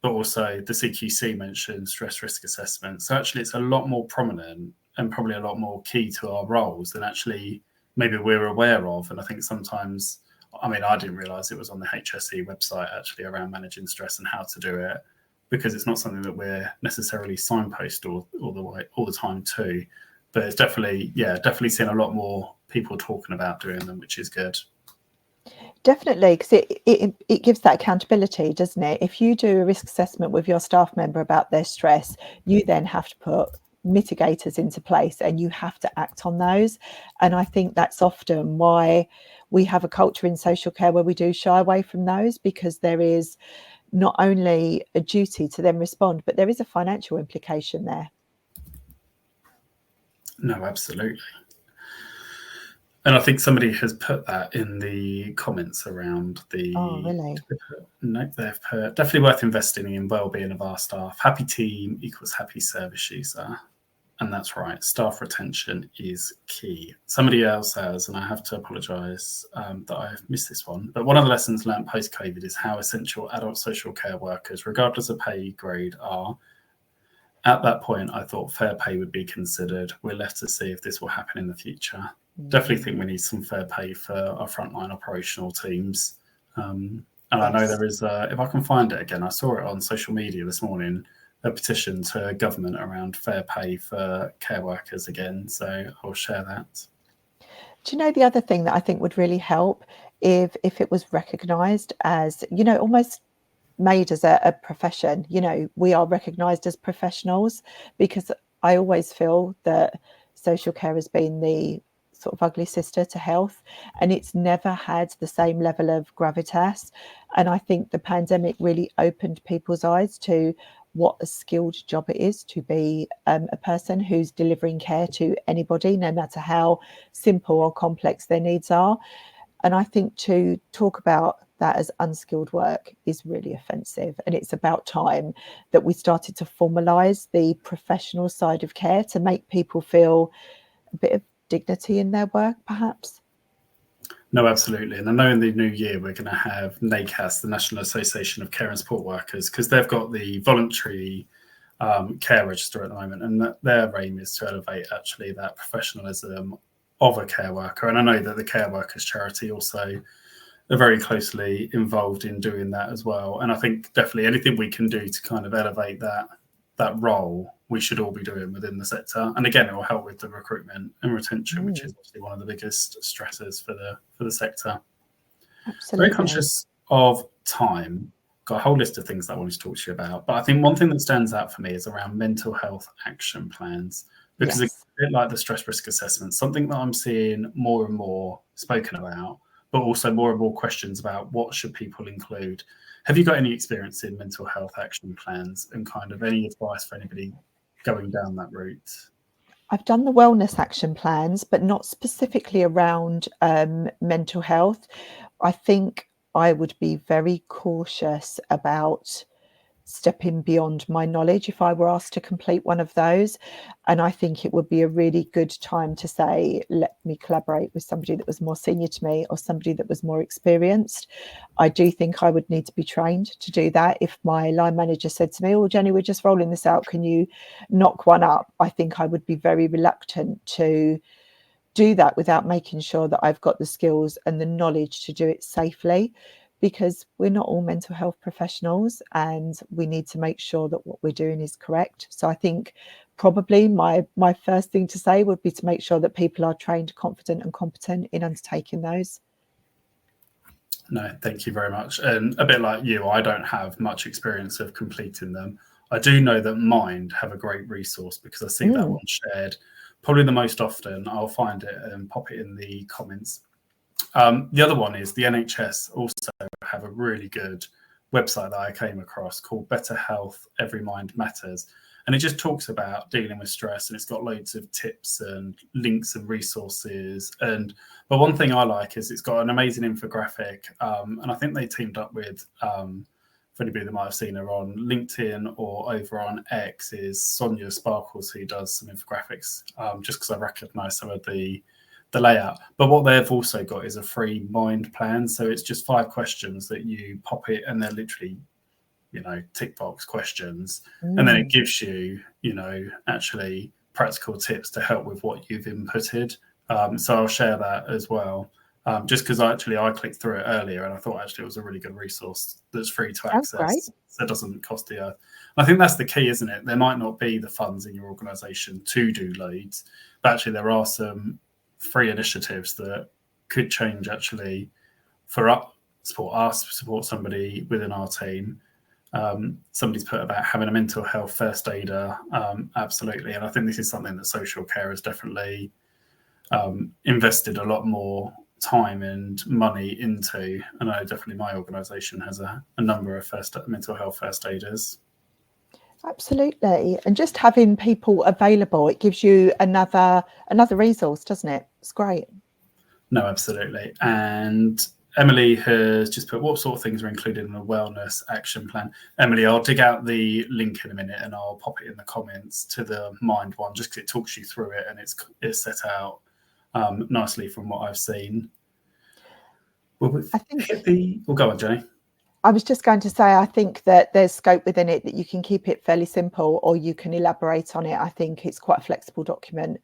but also the CQC mentioned stress risk assessment. So actually, it's a lot more prominent and probably a lot more key to our roles than actually maybe we're aware of. And I think sometimes, I mean, I didn't realise it was on the HSE website actually around managing stress and how to do it, because it's not something that we're necessarily signpost all the time to. But it's definitely seeing a lot more people talking about doing them, which is good. Definitely, because it gives that accountability, doesn't it? If you do a risk assessment with your staff member about their stress, you then have to put mitigators into place and you have to act on those. And I think that's often why we have a culture in social care where we do shy away from those, because there is not only a duty to then respond, but there is a financial implication there. No, absolutely. And I think somebody has put that in the comments around the... Oh, really? No, they've put, definitely worth investing in well-being of our staff. Happy team equals happy service user. And that's right, staff retention is key. Somebody else has, and I have to apologise that I've missed this one, but one of the lessons learned post-COVID is how essential adult social care workers, regardless of pay grade, are. At that point, I thought fair pay would be considered. We're left to see if this will happen in the future. Definitely think we need some fair pay for our frontline operational teams. And yes. I know there is, if I can find it again, I saw it on social media this morning, a petition to government around fair pay for care workers again. So I'll share that. Do you know the other thing that I think would really help if it was recognised as, almost made as a profession? We are recognised as professionals, because I always feel that social care has been the sort of ugly sister to health, and it's never had the same level of gravitas. And I think the pandemic really opened people's eyes to what a skilled job it is to be a person who's delivering care to anybody, no matter how simple or complex their needs are. And I think to talk about that as unskilled work is really offensive. And it's about time that we started to formalise the professional side of care to make people feel a bit of dignity in their work, perhaps. No, absolutely. And I know in the new year we're going to have NACAS, the National Association of Care and Support Workers, because they've got the voluntary care register at the moment, and their aim is to elevate actually that professionalism of a care worker. And I know that the Care Workers Charity also are very closely involved in doing that as well. And I think definitely anything we can do to kind of elevate that role, we should all be doing within the sector. And again, it will help with the recruitment and retention, which is obviously one of the biggest stresses for the sector. Absolutely. Very conscious of time. Got a whole list of things that I wanted to talk to you about. But I think one thing that stands out for me is around mental health action plans, because it's a bit like the stress risk assessment, something that I'm seeing more and more spoken about, but also more and more questions about what should people include. Have you got any experience in mental health action plans, and kind of any advice for anybody going down that route? I've done the wellness action plans, but not specifically around mental health. I think I would be very cautious about stepping beyond my knowledge if I were asked to complete one of those. And I think it would be a really good time to say, let me collaborate with somebody that was more senior to me or somebody that was more experienced. I do think I would need to be trained to do that. If my line manager said to me, oh, Jenny, we're just rolling this out, can you knock one up? I think I would be very reluctant to do that without making sure that I've got the skills and the knowledge to do it safely, because we're not all mental health professionals and we need to make sure that what we're doing is correct. So I think probably my first thing to say would be to make sure that people are trained, confident and competent in undertaking those. No, thank you very much. And a bit like you, I don't have much experience of completing them. I do know that Mind have a great resource, because I see that one shared probably the most often. I'll find it and pop it in the comments. The other one is the NHS also have a really good website that I came across called Better Health, Every Mind Matters. And it just talks about dealing with stress, and it's got loads of tips and links and resources. But one thing I like is it's got an amazing infographic. And I think they teamed up with, for anybody that might have seen her on LinkedIn or over on X, is Sonia Sparkles, who does some infographics, just because I recognise some of the layout. But what they've also got is a free mind plan. So it's just 5 questions that you pop it, and they're literally, tick box questions. And then it gives you, actually practical tips to help with what you've inputted. So I'll share that as well. Just because I clicked through it earlier, and I thought actually it was a really good resource that's free to access. So it doesn't cost the earth. I think that's the key, isn't it? There might not be the funds in your organisation to do loads, but actually there are some free initiatives that could change actually for us, support somebody within our team. Somebody's put about having a mental health first aider. Absolutely. And I think this is something that social care has definitely invested a lot more time and money into. And I know definitely my organisation has a number of mental health first aiders. Absolutely. And just having people available, it gives you another resource, doesn't it? It's great. No, absolutely. And Emily has just put, what sort of things are included in a wellness action plan? Emily, I'll dig out the link in a minute and I'll pop it in the comments to the Mind one, just because it talks you through it and it's set out nicely from what I've seen. Well, I think we'll go on, Jenny. I was just going to say, I think that there's scope within it that you can keep it fairly simple or you can elaborate on it. I think it's quite a flexible document.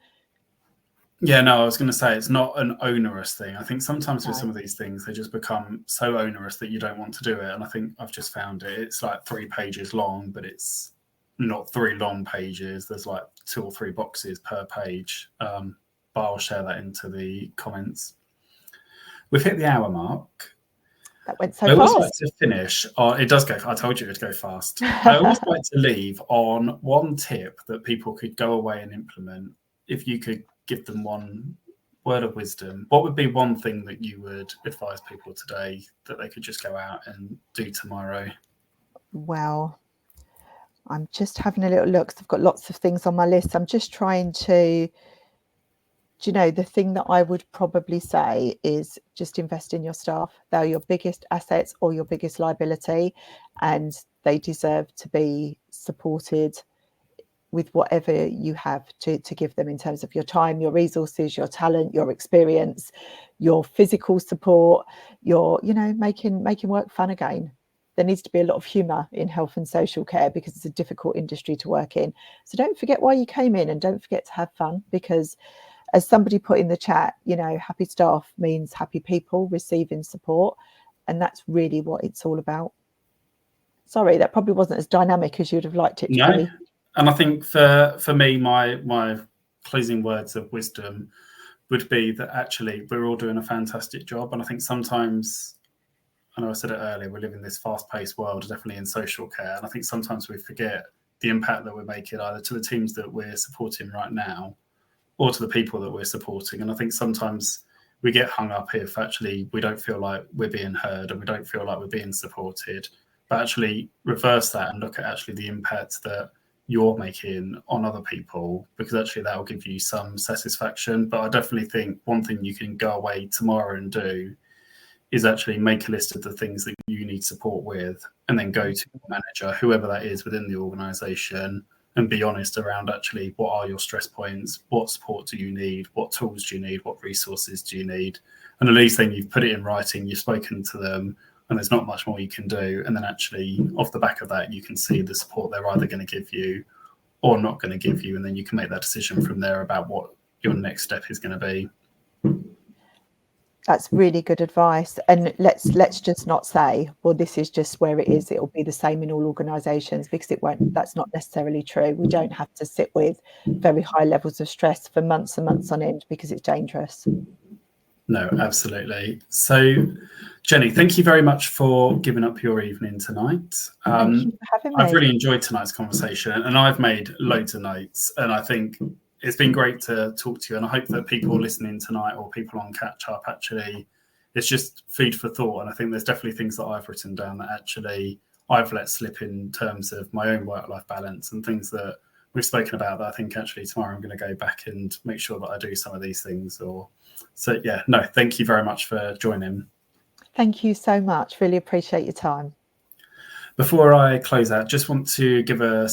Yeah, no, I was going to say it's not an onerous thing. I think sometimes with some of these things, they just become so onerous that you don't want to do it. And I think I've just found it's like 3 pages long, but it's not 3 long pages. There's like 2 or 3 boxes per page. But I'll share that into the comments. We've hit the hour mark. That went so fast. I always fast. like to finish. It does go. I told you it'd go fast. I always like to leave on one tip that people could go away and implement. If you could give them one word of wisdom, what would be one thing that you would advise people today that they could just go out and do tomorrow? Well, I'm just having a little look because I've got lots of things on my list. I'm just trying to, the thing that I would probably say is just invest in your staff. They're your biggest assets or your biggest liability, and they deserve to be supported with whatever you have to give them in terms of your time, your resources, your talent, your experience, your physical support, your, making work fun again. There needs to be a lot of humour in health and social care because it's a difficult industry to work in. So don't forget why you came in, and don't forget to have fun, because as somebody put in the chat, happy staff means happy people receiving support. And that's really what it's all about. Sorry, that probably wasn't as dynamic as you'd have liked it to be. And I think for me, my closing words of wisdom would be that actually we're all doing a fantastic job. And I think sometimes, I know I said it earlier, we live in this fast-paced world, definitely in social care. And I think sometimes we forget the impact that we're making either to the teams that we're supporting right now or to the people that we're supporting. And I think sometimes we get hung up if actually we don't feel like we're being heard and we don't feel like we're being supported. But actually reverse that and look at actually the impact that you're making on other people, because actually that will give you some satisfaction. But I definitely think one thing you can go away tomorrow and do is actually make a list of the things that you need support with, and then go to your manager, whoever that is within the organisation, and be honest around actually what are your stress points, what support do you need, what tools do you need, what resources do you need. And at least then you've put it in writing, you've spoken to them, and there's not much more you can do. And then actually off the back of that, you can see the support they're either going to give you or not going to give you. And then you can make that decision from there about what your next step is going to be. That's really good advice. And let's just not say, well, this is just where it is. It'll be the same in all organisations, because it won't. That's not necessarily true. We don't have to sit with very high levels of stress for months and months on end, because it's dangerous. No, absolutely. So, Jenny, thank you very much for giving up your evening tonight. Thank you for having me. I've really enjoyed tonight's conversation, and I've made loads of notes, and I think it's been great to talk to you. And I hope that people listening tonight or people on catch up actually it's just food for thought. And I think there's definitely things that I've written down that actually I've let slip in terms of my own work-life balance, and things that we've spoken about that I think actually tomorrow I'm going to go back and make sure that I do some of these things. So yeah, no, thank you very much for joining. Thank you so much. Really appreciate your time. Before I close out, just want to give a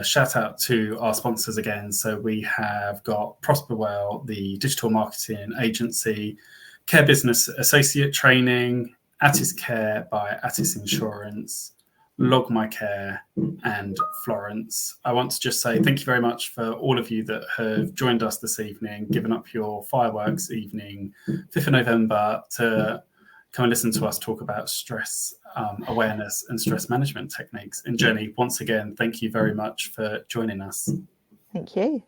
shout out to our sponsors again. So we have got Prosperwell, the digital marketing agency, Care Business Associate Training, Attis Care by Attis Insurance, Log My Care, and Florence. I want to just say thank you very much for all of you that have joined us this evening, given up your fireworks evening, 5th of November, to come and listen to us talk about stress awareness and stress management techniques. And Jenny, once again, thank you very much for joining us. Thank you.